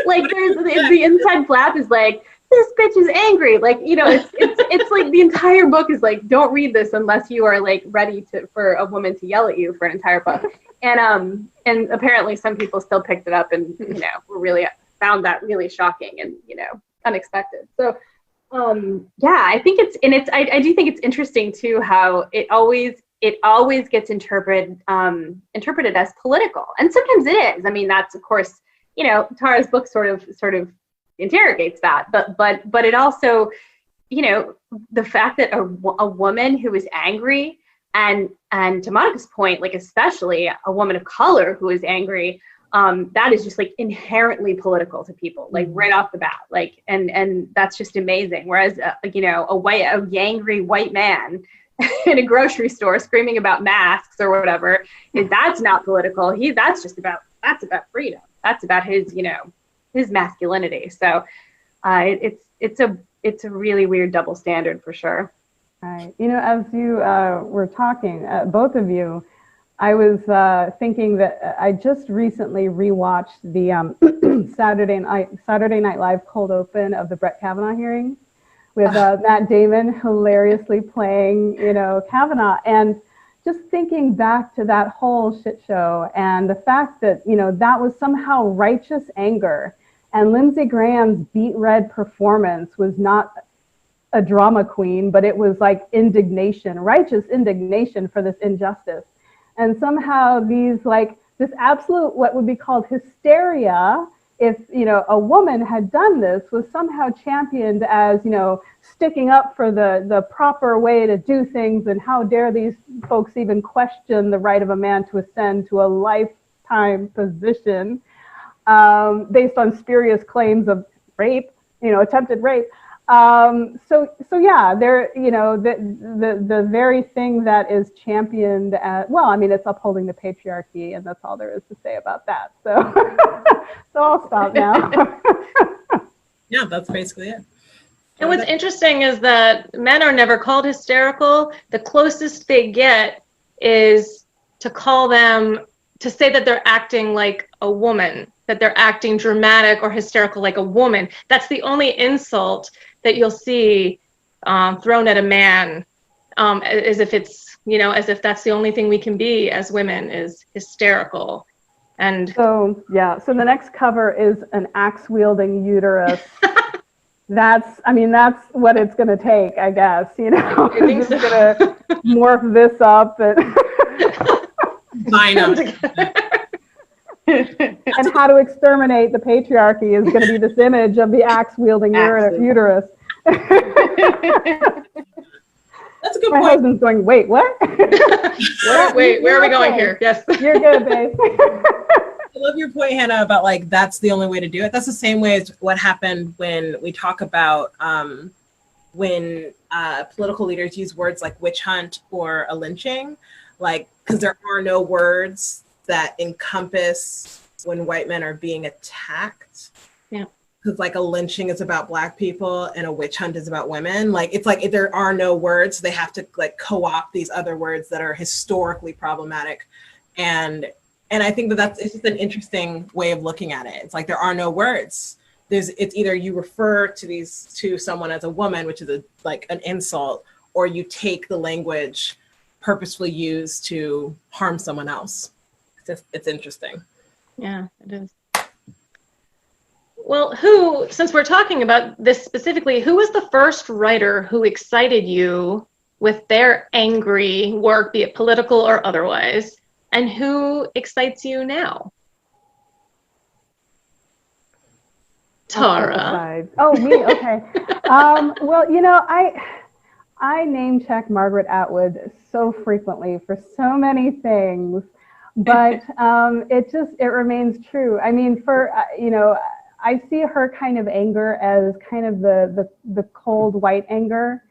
S5: like there's the inside flap is like, this bitch is angry. Like, it's like the entire book is like, don't read this unless you are like ready for a woman to yell at you for an entire book. And apparently some people still picked it up and, were really found that really shocking and, unexpected. So, I think I do think it's interesting too, how it always gets interpreted as political. And sometimes it is. That's of course, Tara's book sort of interrogates that, but it also, the fact that a woman who is angry and to Monica's point, like especially a woman of color who is angry, that is just like inherently political to people, like right off the bat, like, and that's just amazing. Whereas, a angry white man in a grocery store screaming about masks or whatever, that's not political. That's about freedom. That's about his, his masculinity. So, it's a really weird double standard for sure.
S2: Right. As you were talking, both of you, I was thinking that I just recently rewatched the Saturday Night Live cold open of the Brett Kavanaugh hearing with Matt Damon hilariously playing, Kavanaugh, and just thinking back to that whole shit show and the fact that, that was somehow righteous anger, and Lindsey Graham's beet red performance was not a drama queen, but it was like indignation, righteous indignation for this injustice. And somehow this absolute, what would be called hysteria, if, a woman had done this, was somehow championed as, sticking up for the proper way to do things, and how dare these folks even question the right of a man to ascend to a lifetime position based on spurious claims of rape, attempted rape. So yeah, there, the very thing that is championed it's upholding the patriarchy, and that's all there is to say about that. So, so I'll stop now.
S3: Yeah, that's basically it.
S4: And what's interesting is that men are never called hysterical. The closest they get is to say that they're acting like a woman, that they're acting dramatic or hysterical like a woman. That's the only insult that you'll see thrown at a man, as if it's, as if that's the only thing we can be as women, is hysterical. And
S2: so the next cover is an axe-wielding uterus. That's what it's going to take, I guess,
S4: I think so.
S2: Going to morph this up and and how to exterminate the patriarchy is going to be this image of the axe-wielding uterus.
S3: That's a good
S2: My
S3: point.
S2: husband's going, wait, what?
S4: wait, where are we going here? Yes.
S2: You're good, babe.
S3: I love your point, Hannah, about like that's the only way to do it. That's the same way as what happened when we talk about when political leaders use words like witch hunt or a lynching, like, because there are no words that encompass when white men are being attacked.
S4: Yeah.
S3: Because like a lynching is about Black people and a witch hunt is about women. Like, it's like there are no words. They have to like co-opt these other words that are historically problematic. And I think it's just an interesting way of looking at it. It's like there are no words. It's either you refer to someone as a woman, which is like an insult, or you take the language purposefully used to harm someone else. It's interesting.
S4: Yeah, it is. Well, since we're talking about this specifically, who was the first writer who excited you with their angry work, be it political or otherwise, and who excites you now? Tara.
S2: Oh, me? Okay. Well, I name check Margaret Atwood so frequently for so many things, but it remains true. I mean, I see her kind of anger as kind of the cold white anger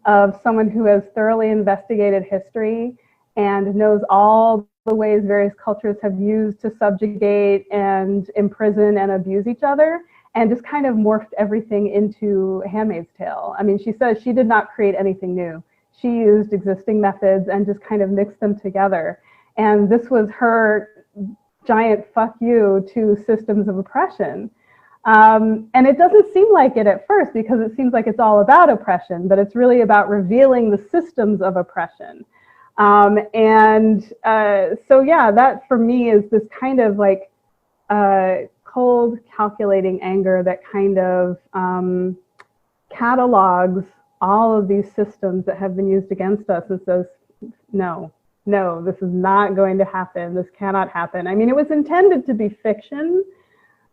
S2: of someone who has thoroughly investigated history and knows all the ways various cultures have used to subjugate and imprison and abuse each other, and just kind of morphed everything into Handmaid's Tale. I mean, she says she did not create anything new. She used existing methods and just kind of mixed them together. And this was her giant fuck you to systems of oppression. And it doesn't seem like it at first, because it seems like it's all about oppression, but it's really about revealing the systems of oppression. So yeah, that for me is this kind of like cold, calculating anger that kind of catalogs all of these systems that have been used against us and says, no, this is not going to happen. This cannot happen. I mean, it was intended to be fiction,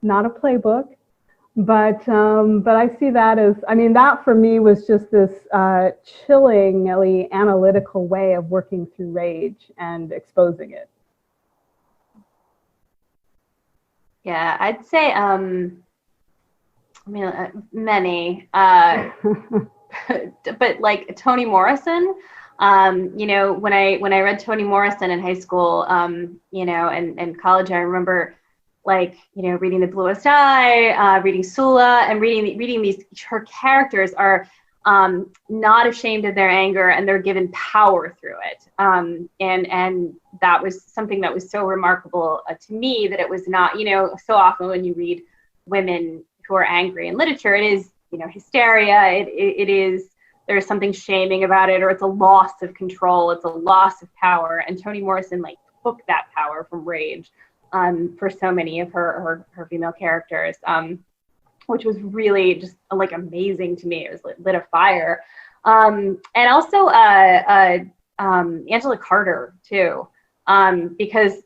S2: not a playbook, but I see that as, I mean, that for me was just this chillingly analytical way of working through rage and exposing it.
S5: Yeah, I'd say, many, but like Toni Morrison, when I read Toni Morrison in high school, and college, I remember reading The Bluest Eye, reading Sula, and reading these, her characters are not ashamed of their anger, and they're given power through it. And that was something that was so remarkable to me, that it was not, so often when you read women who are angry in literature, it is, hysteria, it is, there's something shaming about it, or it's a loss of control, it's a loss of power. And Toni Morrison took that power from rage for so many of her female characters, which was really just amazing to me. It was lit a fire. And also Angela Carter too, because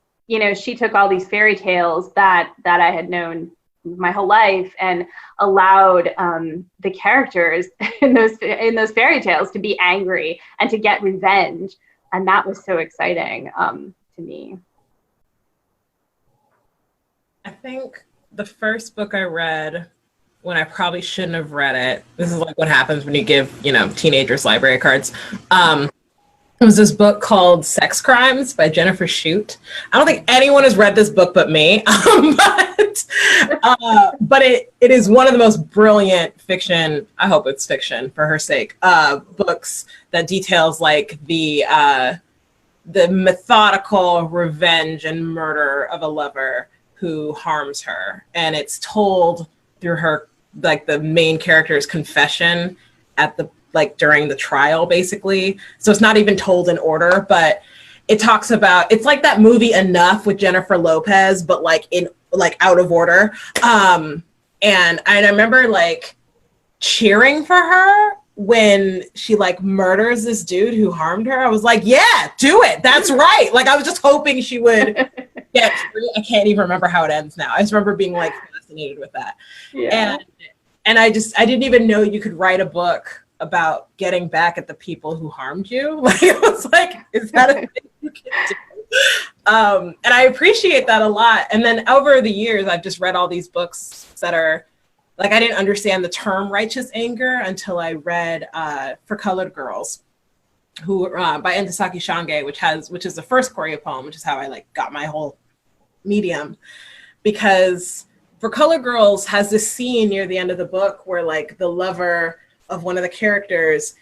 S5: she took all these fairy tales that I had known my whole life and allowed the characters in those fairy tales to be angry and to get revenge, and that was so exciting to me.
S3: I think the first book I read when I probably shouldn't have read it, this is what happens when you give teenagers library cards, it was this book called Sex Crimes by Jennifer Shute. I don't think anyone has read this book but me, but it is one of the most brilliant fiction, I hope it's fiction for her sake, books that details the methodical revenge and murder of a lover who harms her. And it's told through her, the main character's confession at the during the trial, basically. So it's not even told in order, but it talks about, it's like that movie Enough with Jennifer Lopez, but out of order. And I remember cheering for her when she murders this dude who harmed her. I was like, yeah, do it. That's right. I was just hoping she would get free. I can't even remember how it ends now. I just remember being fascinated with that. Yeah. And I didn't even know you could write a book about getting back at the people who harmed you. It was is that a thing you can do? And I appreciate that a lot. And then over the years, I've just read all these books that are I didn't understand the term righteous anger until I read For Colored Girls, by Ntozake Shange, which is the first Koryo poem, which is how I got my whole medium, because For Colored Girls has this scene near the end of the book where the lover of one of the characters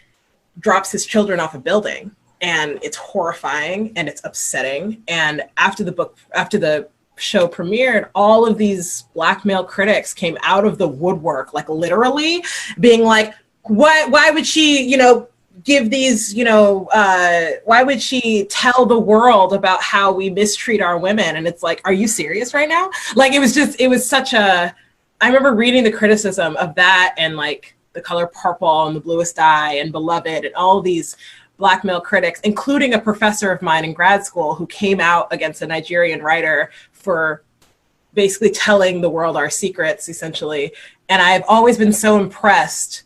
S3: drops his children off a building, and it's horrifying and it's upsetting. And after the show premiered, all of these Black male critics came out of the woodwork, literally being why would she, give these, why would she tell the world about how we mistreat our women? And it's are you serious right now? It was such a I remember reading the criticism of that and like The Color Purple and The Bluest Eye and Beloved and all these Black male critics, including a professor of mine in grad school who came out against a Nigerian writer for basically telling the world our secrets, essentially. And I've always been so impressed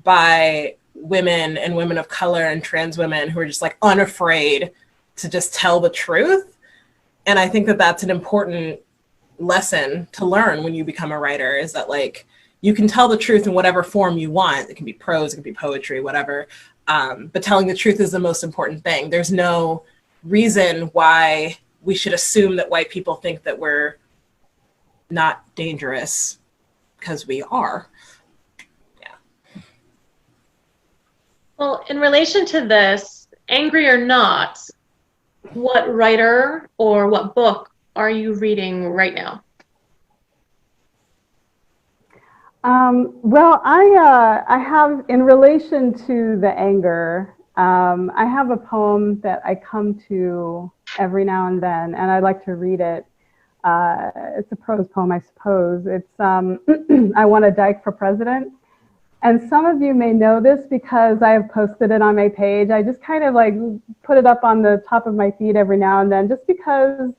S3: by women and women of color and trans women who are just like unafraid to just tell the truth. And I think that that's an important lesson to learn when you become a writer, is that like you can tell the truth in whatever form you want. It can be prose, it can be poetry, whatever. But telling the truth is the most important thing. There's no reason why we should assume that white people think that we're not dangerous, because we are. Yeah.
S4: Well, in relation to this, angry or not, what writer or what book are you reading right now?
S2: Well, I have, in relation to the anger, I have a poem that I come to every now and then, and I like to read it. It's a prose poem, I suppose. It's I Want a Dike for President. And some of you may know this because I have posted it on my page. I just kind of like put it up on the top of my feed every now and then, just because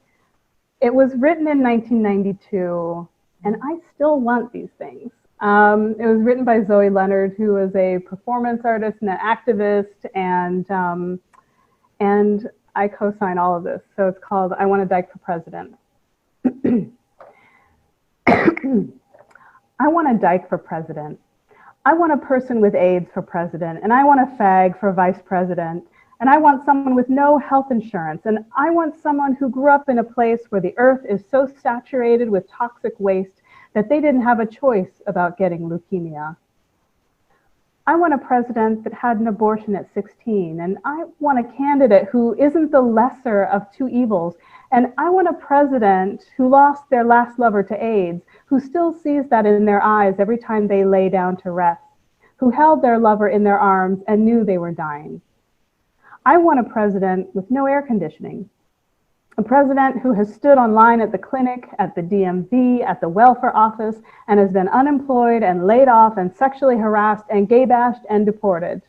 S2: it was written in 1992, and I still want these things. It was written by Zoe Leonard, who is a performance artist and an activist, and I co-sign all of this. So it's called I Want a Dike for President. I want a dyke for president. I want a person with AIDS for president, and I want a fag for vice president, and I want someone with no health insurance, and I want someone who grew up in a place where the earth is so saturated with toxic waste that they didn't have a choice about getting leukemia. I want a president that had an abortion at 16, and I want a candidate who isn't the lesser of two evils, and I want a president who lost their last lover to AIDS, who still sees that in their eyes every time they lay down to rest, who held their lover in their arms and knew they were dying. I want a president with no air conditioning, a president who has stood online at the clinic, at the DMV, at the welfare office, and has been unemployed and laid off and sexually harassed and gay bashed and deported.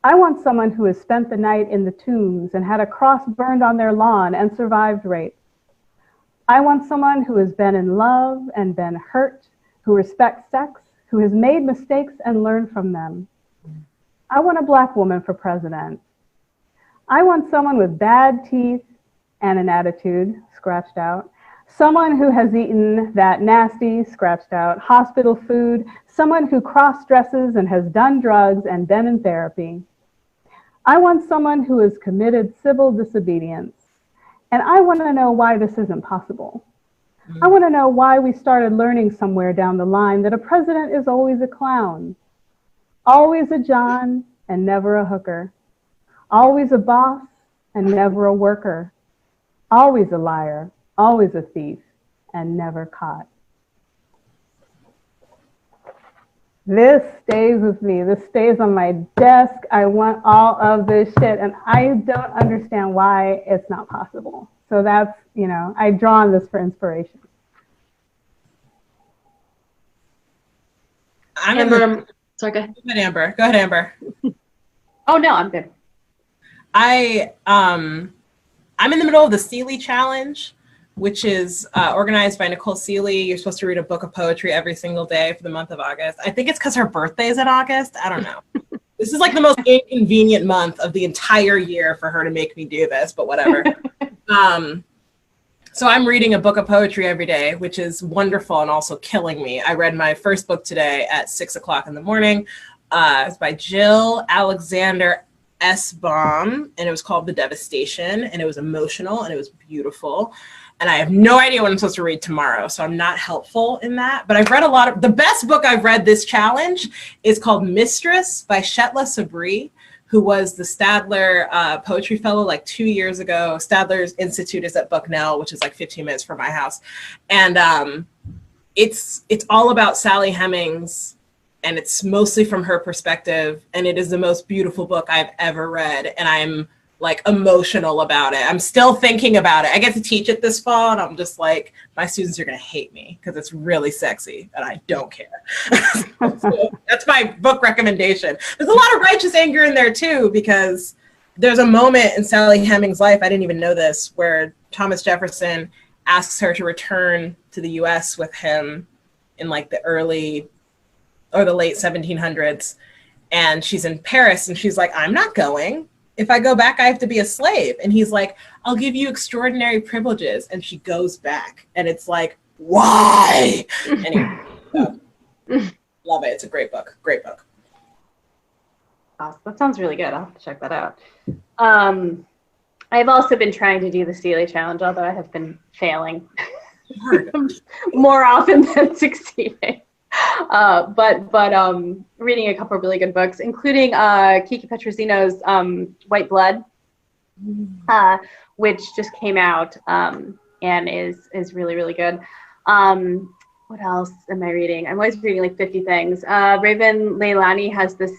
S2: I want someone who has spent the night in the tombs and had a cross burned on their lawn and survived rape. I want someone who has been in love and been hurt, who respects sex, who has made mistakes and learned from them. I want a Black woman for president. I want someone with bad teeth and an attitude, scratched out. Someone who has eaten that nasty, scratched out, hospital food. Someone who cross-dresses and has done drugs and been in therapy. I want someone who has committed civil disobedience. And I want to know why this isn't possible. I want to know why we started learning somewhere down the line that a president is always a clown, always a John and never a hooker, always a boss and never a worker, always a liar, always a thief, and never caught. This stays with me. This stays on my desk. I want all of this shit, and I don't understand why it's not possible. So that's, you know, I draw on this for inspiration.
S4: Amber, sorry, go ahead.
S3: Go ahead, Amber. Go ahead, Amber.
S5: Oh, no, I'm good.
S3: I'm in the middle of the Seeley Challenge, which is organized by Nicole Seeley. You're supposed to read a book of poetry every single day for the month of August. I think it's because her birthday is in August. I don't know. This is like the most inconvenient month of the entire year for her to make me do this, but whatever. So I'm reading a book of poetry every day, which is wonderful and also killing me. I read my first book today at 6 o'clock in the morning. It's by Jill Alexander S-Baum, and it was called The Devastation, and it was emotional, and it was beautiful. And I have no idea what I'm supposed to read tomorrow, so I'm not helpful in that. But I've read a lot of, the best book I've read this challenge is called Mistress by Shetla Sabri, who was the Stadler Poetry Fellow like 2 years ago. Stadler's Institute is at Bucknell, which is like 15 minutes from my house. And it's all about Sally Hemings, and it's mostly from her perspective, and it is the most beautiful book I've ever read. And I'm like emotional about it. I'm still thinking about it. I get to teach it this fall, and I'm just like, my students are gonna hate me because it's really sexy, and I don't care. So that's my book recommendation. There's a lot of righteous anger in there too, because there's a moment in Sally Hemings' life, I didn't even know this, where Thomas Jefferson asks her to return to the US with him in like the early or the late 1700s. And she's in Paris, and she's like, I'm not going. If I go back, I have to be a slave. And he's like, I'll give you extraordinary privileges. And she goes back, and it's like, why? Anyway, so, love it. It's a great book. Great book.
S5: Awesome. That sounds really good. I'll have to check that out. I've also been trying to do the Steely Challenge, although I have been failing more often than succeeding. But reading a couple of really good books, including Kiki Petrosino's White Blood, which just came out and is really, really good. What else am I reading? I'm always reading like 50 things. Raven Leilani has this,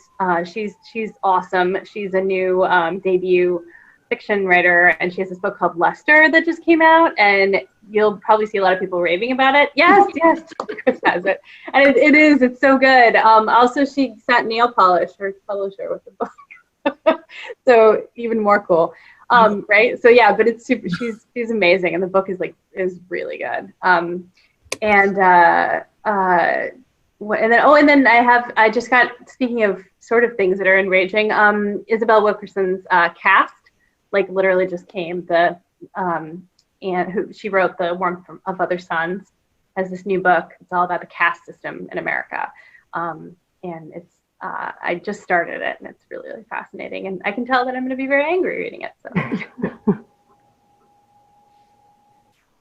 S5: she's awesome. She's a new debut fiction writer, and she has this book called Lester that just came out, and you'll probably see a lot of people raving about it. Yes, Chris has it. And it's so good. Also, she sent Nail Polish, her publisher, with the book. So even more cool. Right? So yeah, but it's super, she's amazing, and the book is really good. And then I just got, speaking of sort of things that are enraging, Isabel Wilkerson's Caste, like literally just came, and she wrote The Warmth of Other Suns, has this new book. It's all about the caste system in America. And it's, I just started it, and it's really, really fascinating. And I can tell that I'm going to be very angry reading it. So.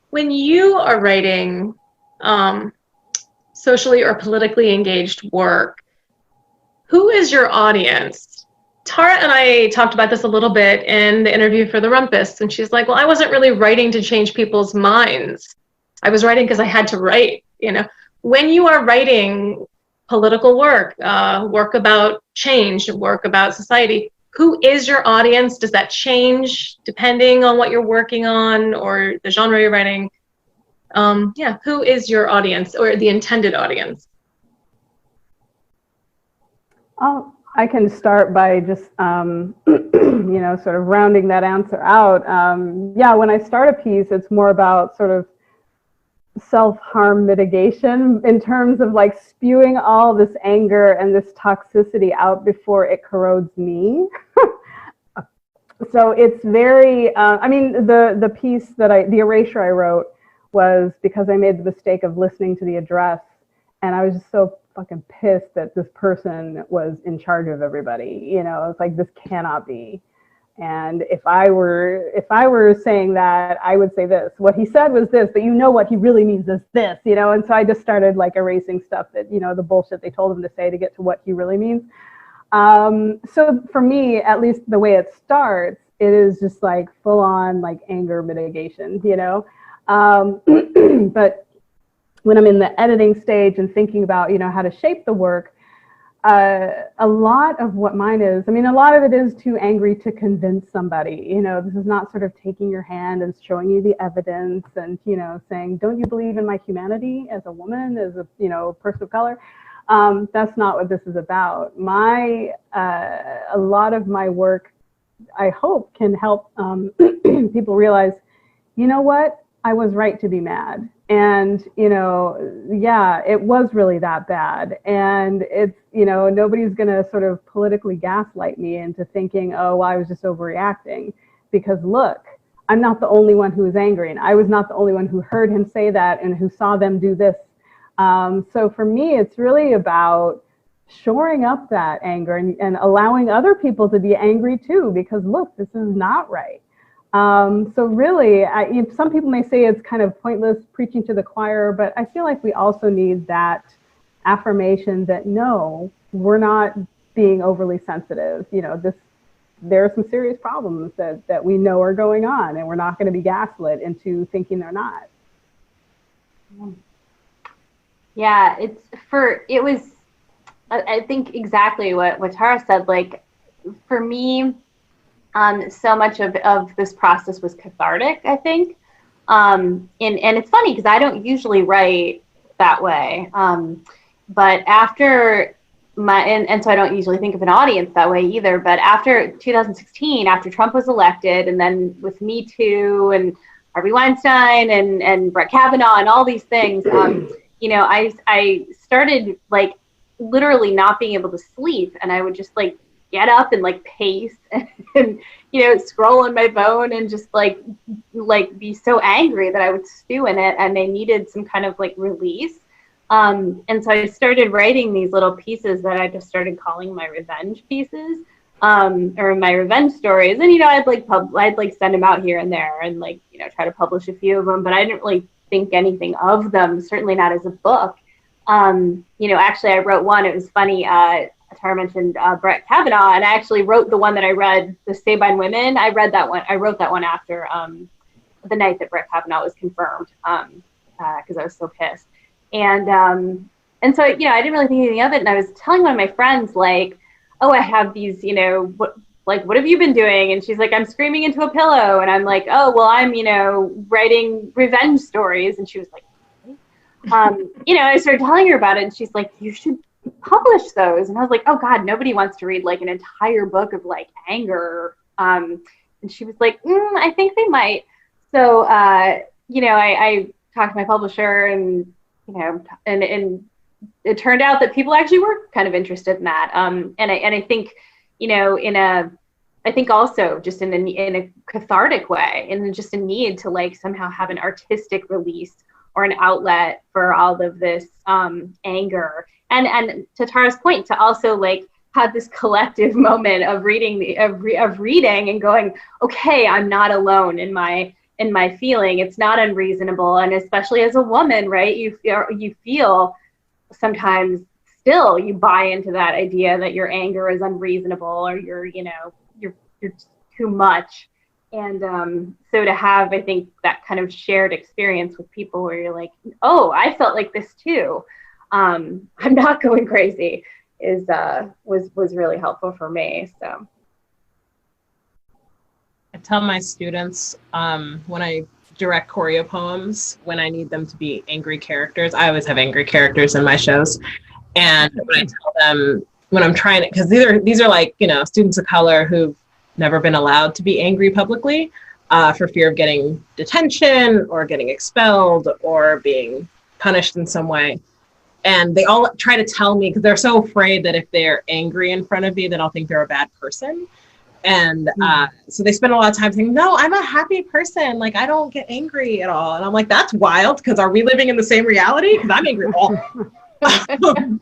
S4: When you are writing socially or politically engaged work, who is your audience? Tara and I talked about this a little bit in the interview for The Rumpus, and she's like, well, I wasn't really writing to change people's minds. I was writing because I had to write, When you are writing political work, work about change, work about society, who is your audience? Does that change depending on what you're working on or the genre you're writing? Who is your audience or the intended audience?
S2: I can start by just, sort of rounding that answer out. When I start a piece, it's more about sort of self-harm mitigation in terms of like spewing all this anger and this toxicity out before it corrodes me. So it's very, the piece the erasure I wrote was because I made the mistake of listening to the address, and I was just so fucking pissed that this person was in charge of everybody. It's like, this cannot be. And if I were saying that, I would say this. What he said was this, but what he really means is this, And so I just started like erasing stuff that, the bullshit they told him to say to get to what he really means. So for me, at least the way it starts, it is just like full on like anger mitigation, But when I'm in the editing stage and thinking about, how to shape the work, a lot of what mine is, a lot of it is too angry to convince somebody. This is not sort of taking your hand and showing you the evidence and, saying, don't you believe in my humanity as a woman, as a, person of color? That's not what this is about. A lot of my work, I hope, can help people realize, what? I was right to be mad. And, it was really that bad. And it's, nobody's going to sort of politically gaslight me into thinking, oh, well, I was just overreacting. Because look, I'm not the only one who was angry. And I was not the only one who heard him say that and who saw them do this. So for me, it's really about shoring up that anger and allowing other people to be angry too, because look, this is not right. So really, some people may say it's kind of pointless preaching to the choir, but I feel like we also need that affirmation that no, we're not being overly sensitive. There are some serious problems that we know are going on, and we're not going to be gaslit into thinking they're not.
S5: Yeah, I think exactly what Tara said. Like, for me, So much of this process was cathartic, I think. And it's funny because I don't usually write that way. But after and so I don't usually think of an audience that way either. But after 2016, after Trump was elected, and then with Me Too and Harvey Weinstein and Brett Kavanaugh and all these things, I started like literally not being able to sleep, and I would just like get up and like pace and scroll on my phone and just like be so angry that I would stew in it, and I needed some kind of like release. And so I started writing these little pieces that I just started calling my revenge pieces, or my revenge stories. And I'd like send them out here and there and like try to publish a few of them, but I didn't really think anything of them, certainly not as a book. Actually I wrote one. It was funny. Tara mentioned Brett Kavanaugh, and I actually wrote the one that I read, The Sabine Women. I wrote that one after the night that Brett Kavanaugh was confirmed, because I was so pissed. And so I didn't really think anything of it. And I was telling one of my friends, like, oh, I have these, what have you been doing? And she's like, I'm screaming into a pillow. And I'm like, oh, well, I'm, writing revenge stories. And she was like, I started telling her about it, and she's like, you should publish those. And I was like, oh God, nobody wants to read like an entire book of like anger. And she was like, I think they might. So, I talked to my publisher, and and it turned out that people actually were kind of interested in that. And I think, I think also just in a cathartic way, and just a need to like somehow have an artistic release or an outlet for all of this anger. And to Tara's point, to also like have this collective moment of reading and going, okay, I'm not alone in my feeling. It's not unreasonable. And especially as a woman, right? You feel sometimes still you buy into that idea that your anger is unreasonable, or you're too much. And so to have, I think, that kind of shared experience with people where you're like, oh, I felt like this too. I'm not going crazy was really helpful for me. So
S3: I tell my students when I direct choreo poems, when I need them to be angry characters, I always have angry characters in my shows. And when I tell them, when I'm trying to, because these are like, students of color who've never been allowed to be angry publicly for fear of getting detention or getting expelled or being punished in some way. And they all try to tell me, because they're so afraid that if they're angry in front of me, then I'll think they're a bad person. And so they spend a lot of time saying, no, I'm a happy person. Like, I don't get angry at all. And I'm like, that's wild, because are we living in the same reality? Because I'm angry all the time.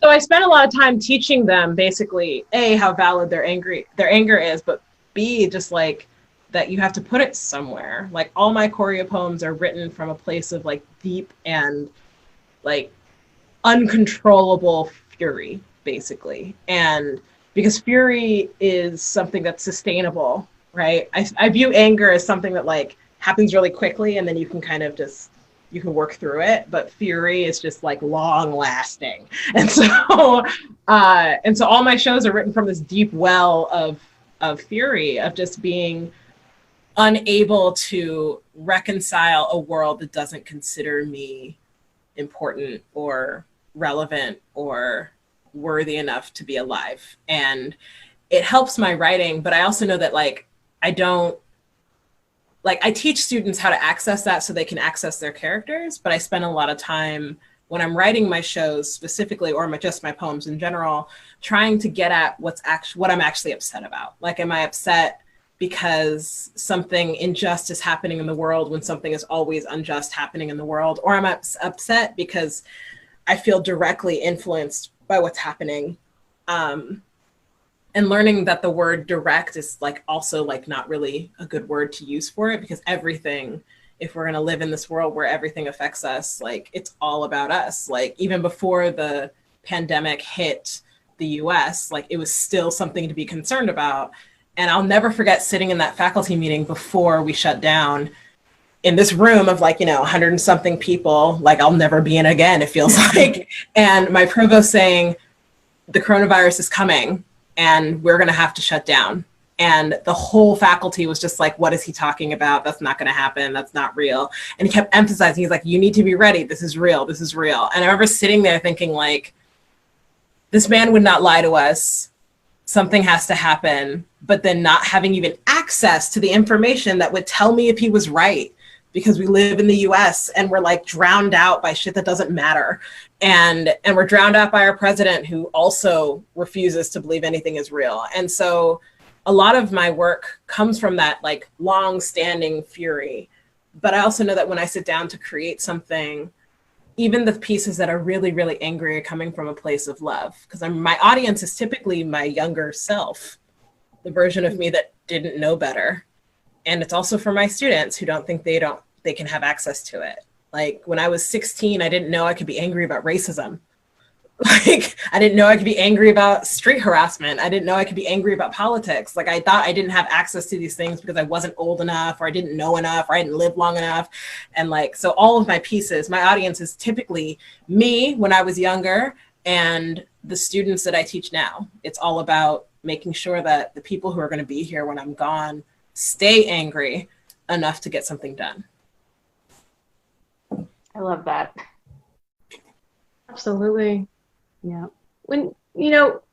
S3: So I spent a lot of time teaching them basically, A, how valid their anger is, but B, just like that you have to put it somewhere. Like, all my choreo poems are written from a place of like deep and like uncontrollable fury, basically. And because fury is something that's sustainable, right? I view anger as something that like happens really quickly, and then you can kind of just, you can work through it, but fury is just like long lasting. And so all my shows are written from this deep well of fury, of just being unable to reconcile a world that doesn't consider me important or relevant or worthy enough to be alive. And it helps my writing, but I also know that like I teach students how to access that so they can access their characters, but I spend a lot of time when I'm writing my shows specifically, or just my poems in general, trying to get at what I'm actually upset about. Like, am I upset because something unjust is happening in the world when something is always unjust happening in the world? Or am I upset because I feel directly influenced by what's happening? And learning that the word direct is like also like not really a good word to use for it, because everything, if we're going to live in this world where everything affects us, like it's all about us. Like even before the pandemic hit the US, like it was still something to be concerned about. And I'll never forget sitting in that faculty meeting before we shut down in this room of like, 100 and something people, like I'll never be in again, it feels like. And my provost saying, the coronavirus is coming. and we're going to have to shut down. And the whole faculty was just like, what is he talking about? That's not going to happen. That's not real. And he kept emphasizing, he's like, you need to be ready. This is real. This is real. And I remember sitting there thinking, like, this man would not lie to us. Something has to happen. But then not having even access to the information that would tell me if he was right, because we live in the US and we're like drowned out by shit that doesn't matter. And we're drowned out by our president, who also refuses to believe anything is real. And so a lot of my work comes from that like long-standing fury. But I also know that when I sit down to create something, even the pieces that are really, really angry are coming from a place of love, because my audience is typically my younger self, the version of me that didn't know better. And it's also for my students who don't think they can have access to it. Like when I was 16, I didn't know I could be angry about racism. Like, I didn't know I could be angry about street harassment. I didn't know I could be angry about politics. Like, I thought I didn't have access to these things because I wasn't old enough, or I didn't know enough, or I hadn't lived long enough. And like, so all of my pieces, my audience is typically me when I was younger and the students that I teach now. It's all about making sure that the people who are going to be here when I'm gone stay angry enough to get something done.
S5: I love that.
S4: Absolutely.
S2: Yeah.
S4: When,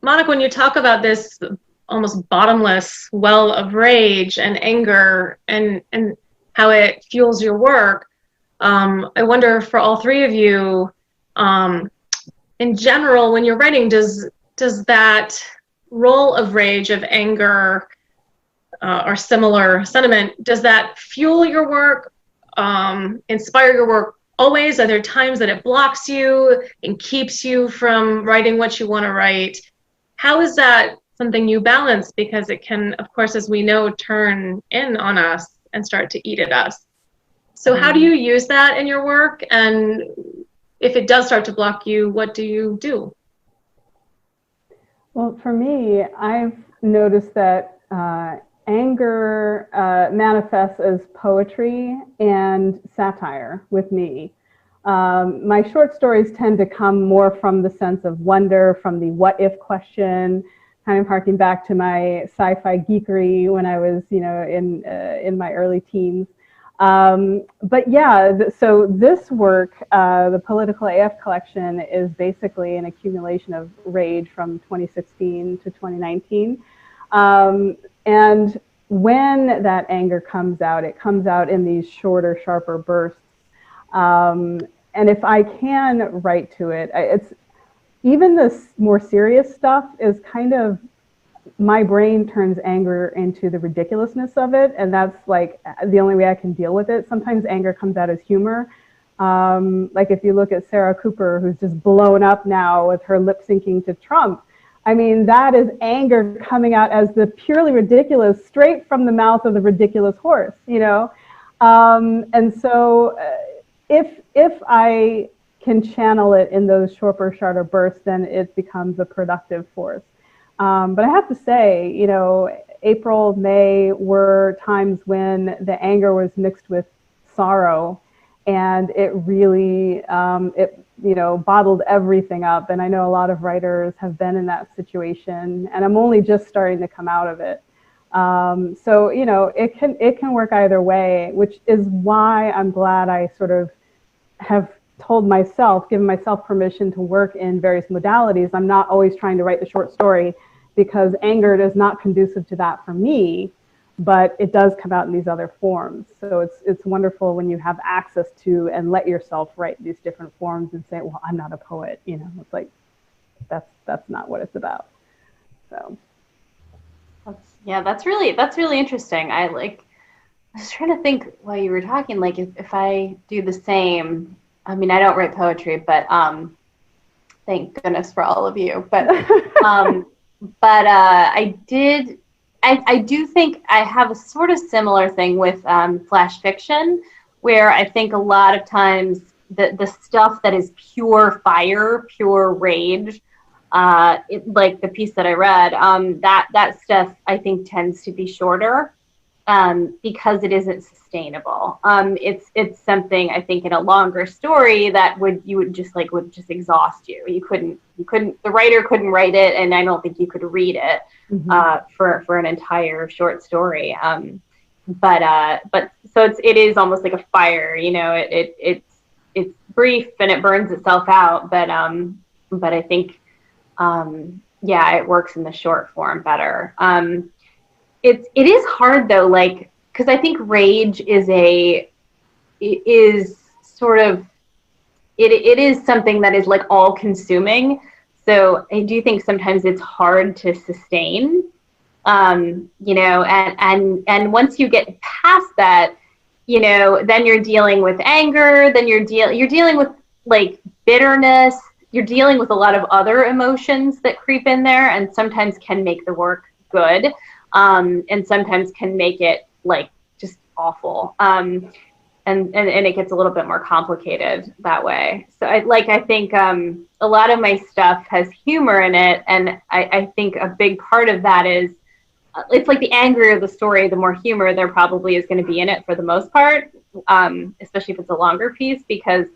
S4: Monica, when you talk about this almost bottomless well of rage and anger and how it fuels your work, I wonder for all three of you, in general, when you're writing, does that role of rage, of anger, or similar sentiment, does that fuel your work, inspire your work always? Are there times that it blocks you and keeps you from writing what you want to write? How is that something you balance? Because it can, of course, as we know, turn in on us and start to eat at us. So how do you use that in your work? And if it does start to block you, what do you do?
S2: Well, for me, I've noticed that anger manifests as poetry and satire with me. My short stories tend to come more from the sense of wonder, from the what if question, kind of harking back to my sci-fi geekery when I was, in my early teens. But yeah, so this work, the Political AF collection, is basically an accumulation of rage from 2016 to 2019. And when that anger comes out, it comes out in these shorter, sharper bursts. And if I can write to it, it's even the more serious stuff is kind of, my brain turns anger into the ridiculousness of it. And that's like the only way I can deal with it. Sometimes anger comes out as humor. Like if you look at Sarah Cooper, who's just blown up now with her lip syncing to Trump. I mean, that is anger coming out as the purely ridiculous, straight from the mouth of the ridiculous horse, And so if I can channel it in those shorter bursts, then it becomes a productive force. But I have to say, April, May were times when the anger was mixed with sorrow, and it really, bottled everything up. And I know a lot of writers have been in that situation, and I'm only just starting to come out of it. So, it can work either way, which is why I'm glad I sort of have given myself permission to work in various modalities. I'm not always trying to write the short story, because anger is not conducive to that for me, but it does come out in these other forms. So it's wonderful when you have access to and let yourself write these different forms and say, well, I'm not a poet, it's like, that's not what it's about. So.
S5: That's really interesting. I was trying to think while you were talking, like if I do the same, I mean, I don't write poetry, but thank goodness for all of you. But I do think I have a sort of similar thing with flash fiction, where I think a lot of times the stuff that is pure fire, pure rage, like the piece that I read, that stuff I think tends to be shorter. because it isn't sustainable. It's something I think in a longer story that would just exhaust you. You couldn't, the writer couldn't write it, and I don't think you could read it for an entire short story. But so it is almost like a fire, you know, it's brief and it burns itself out, but I think, yeah, it works in the short form better. It is hard though, like, because I think rage is sort of, it is something that is like all consuming. So I do think sometimes it's hard to sustain, you know, and once you get past that, you know, then you're dealing with anger, then you're dealing with like bitterness, you're dealing with a lot of other emotions that creep in there and sometimes can make the work good, and sometimes can make it like just awful. And it gets a little bit more complicated that way. So I think a lot of my stuff has humor in it, and I think a big part of that is it's like the angrier the story, the more humor there probably is going to be in it for the most part, especially if it's a longer piece, because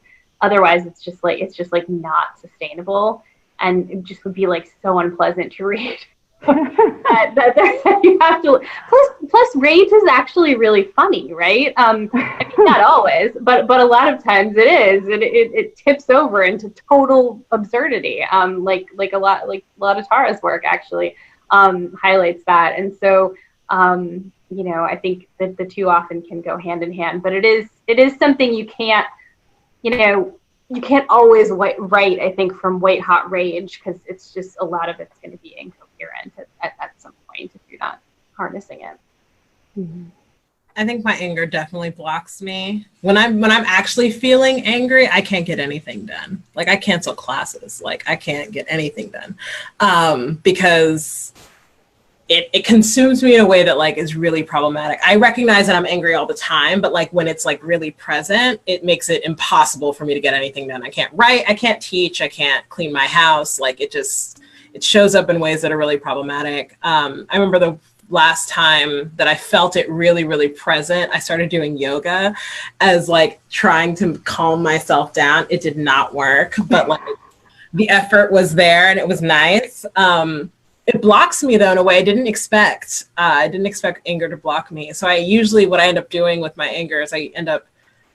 S5: otherwise it's just like not sustainable, and it just would be like so unpleasant to read. that you have to. Plus, rage is actually really funny, right? I mean, not always, but a lot of times it is. It tips over into total absurdity. Like a lot of Tara's work actually highlights that, and so you know, I think that the two often can go hand in hand. But it is something you can't, you know, you can't always write, I think, from white hot rage, because it's just a lot of it's going to be incoherent at some point if you're not harnessing it.
S2: Mm-hmm.
S3: I think my anger definitely blocks me. When I'm actually feeling angry, I can't get anything done. Like I cancel classes. Like I can't get anything done because it consumes me in a way that like is really problematic. I recognize that I'm angry all the time, but like when it's like really present, it makes it impossible for me to get anything done. I can't write, I can't teach, I can't clean my house. Like it shows up in ways that are really problematic. I remember the last time that I felt it really, really present, I started doing yoga as like trying to calm myself down. It did not work, but like the effort was there and it was nice. It blocks me though in a way I didn't expect. I didn't expect anger to block me. So what I end up doing with my anger is I end up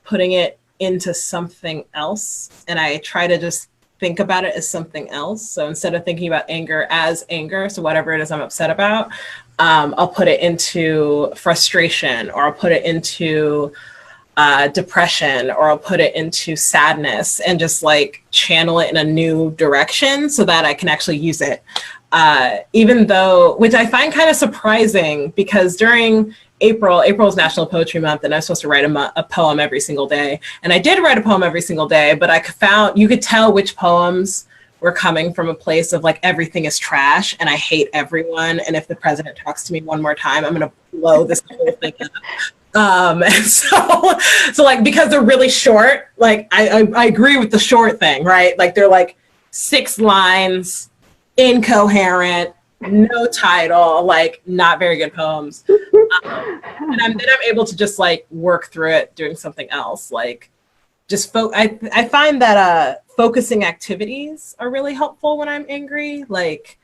S3: putting it into something else, and I try to just think about it as something else. So instead of thinking about anger as anger, so whatever it is I'm upset about, I'll put it into frustration, or I'll put it into depression, or I'll put it into sadness, and just like channel it in a new direction so that I can actually use it. Even though, which I find kind of surprising, because during April is National Poetry Month, and I'm supposed to write a poem every single day. And I did write a poem every single day, but I found you could tell which poems were coming from a place of like, everything is trash and I hate everyone. And if the president talks to me one more time, I'm going to blow this whole thing up. And so like, because they're really short, like I agree with the short thing, right? Like they're like 6 lines, incoherent, no title, like not very good poems. And then I'm able to just like work through it doing something else. Like just I find that focusing activities are really helpful when I'm angry, like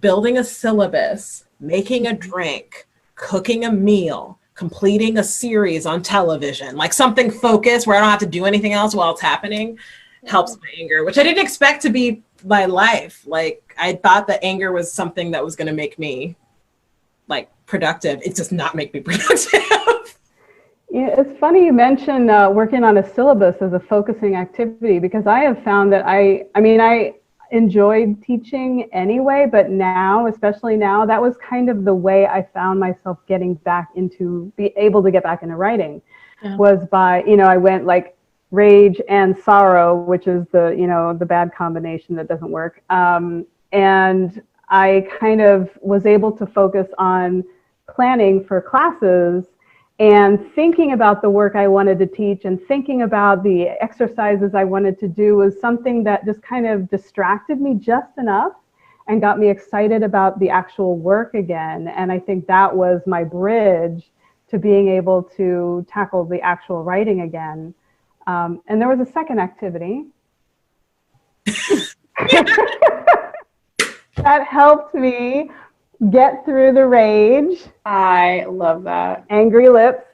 S3: building a syllabus, making a drink, cooking a meal, completing a series on television, like something focused where I don't have to do anything else while it's happening, helps my anger, which I didn't expect to be my life. Like I thought that anger was something that was going to make me like productive. It does not make me productive.
S2: Yeah, it's funny you mention working on a syllabus as a focusing activity, because I have found that I enjoyed teaching anyway, but now, especially now, that was kind of the way I found myself be able to get back into writing, was by, I went like rage and sorrow, which is the bad combination that doesn't work. And I kind of was able to focus on planning for classes and thinking about the work I wanted to teach and thinking about the exercises I wanted to do was something that just kind of distracted me just enough and got me excited about the actual work again. And I think that was my bridge to being able to tackle the actual writing again. And there was a second activity that helped me get through the rage.
S5: I love that.
S2: Angry lips.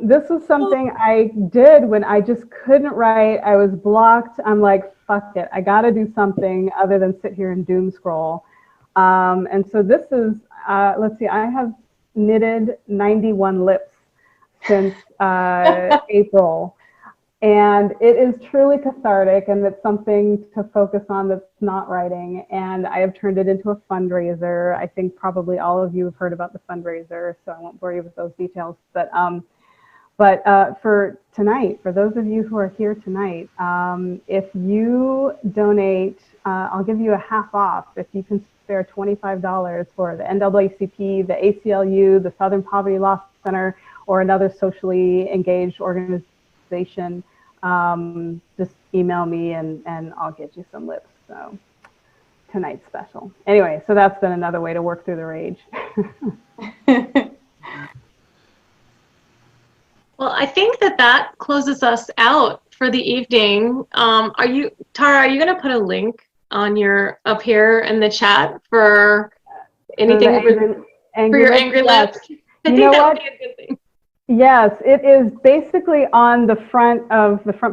S2: This was something I did when I just couldn't write. I was blocked. I'm like, fuck it. I got to do something other than sit here and doom scroll. And so this is, let's see, I have knitted 91 lips since April. And it is truly cathartic, and it's something to focus on that's not writing. And I have turned it into a fundraiser. I think probably all of you have heard about the fundraiser, so I won't bore you with those details. But for tonight, for those of you who are here tonight, if you donate, I'll give you a half off if you can spare $25 for the NAACP, the ACLU, the Southern Poverty Law Center, or another socially engaged organization. Just email me and I'll get you some lips. So tonight's special. Anyway, so that's been another way to work through the rage.
S4: Well, I think that closes us out for the evening. Are you, Tara, are you going to put a link on your, up here in the chat for anything for your angry lips?
S2: Yes.
S4: I think that would be a good thing.
S2: Yes, it is basically on the front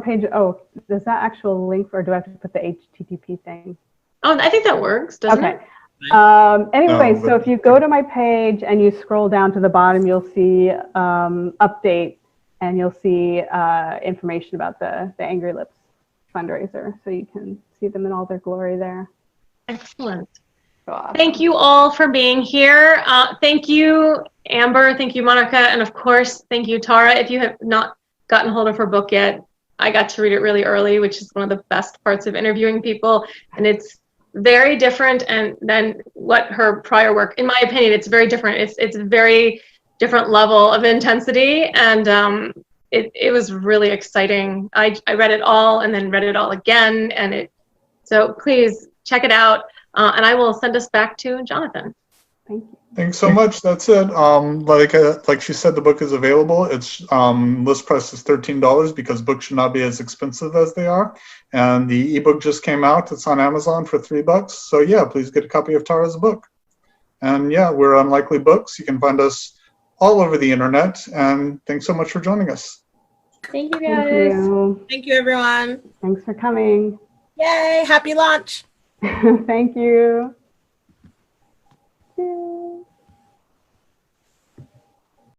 S2: page. Oh, is that actual link, or do I have to put the HTTP thing?
S4: Oh, I think that works, doesn't it?
S2: Anyway, so if you go to my page and you scroll down to the bottom, you'll see update, and you'll see information about the Angry Lips fundraiser. So you can see them in all their glory there.
S4: Excellent.
S5: Awesome.
S4: Thank you all for being here. Thank you, Amber. Thank you, Monica. And of course, thank you, Tara. If you have not gotten hold of her book yet, I got to read it really early, which is one of the best parts of interviewing people. And it's very different than what her prior work, in my opinion, it's very different. It's a very different level of intensity. And it was really exciting. I read it all and then read it all again. And so please check it out. And I will send us back to Jonathan.
S2: Thank you.
S1: Thanks so much. That's it. Like she said, the book is available. Its list price is $13 because books should not be as expensive as they are. And the ebook just came out. It's on Amazon for $3. So yeah, please get a copy of Tara's book. And yeah, we're Unlikely Books. You can find us all over the internet. And thanks so much for joining us.
S5: Thank you,
S2: Thank
S5: guys.
S2: you.
S3: Thank you, everyone.
S2: Thanks for coming.
S3: Yay, happy launch.
S2: Thank you.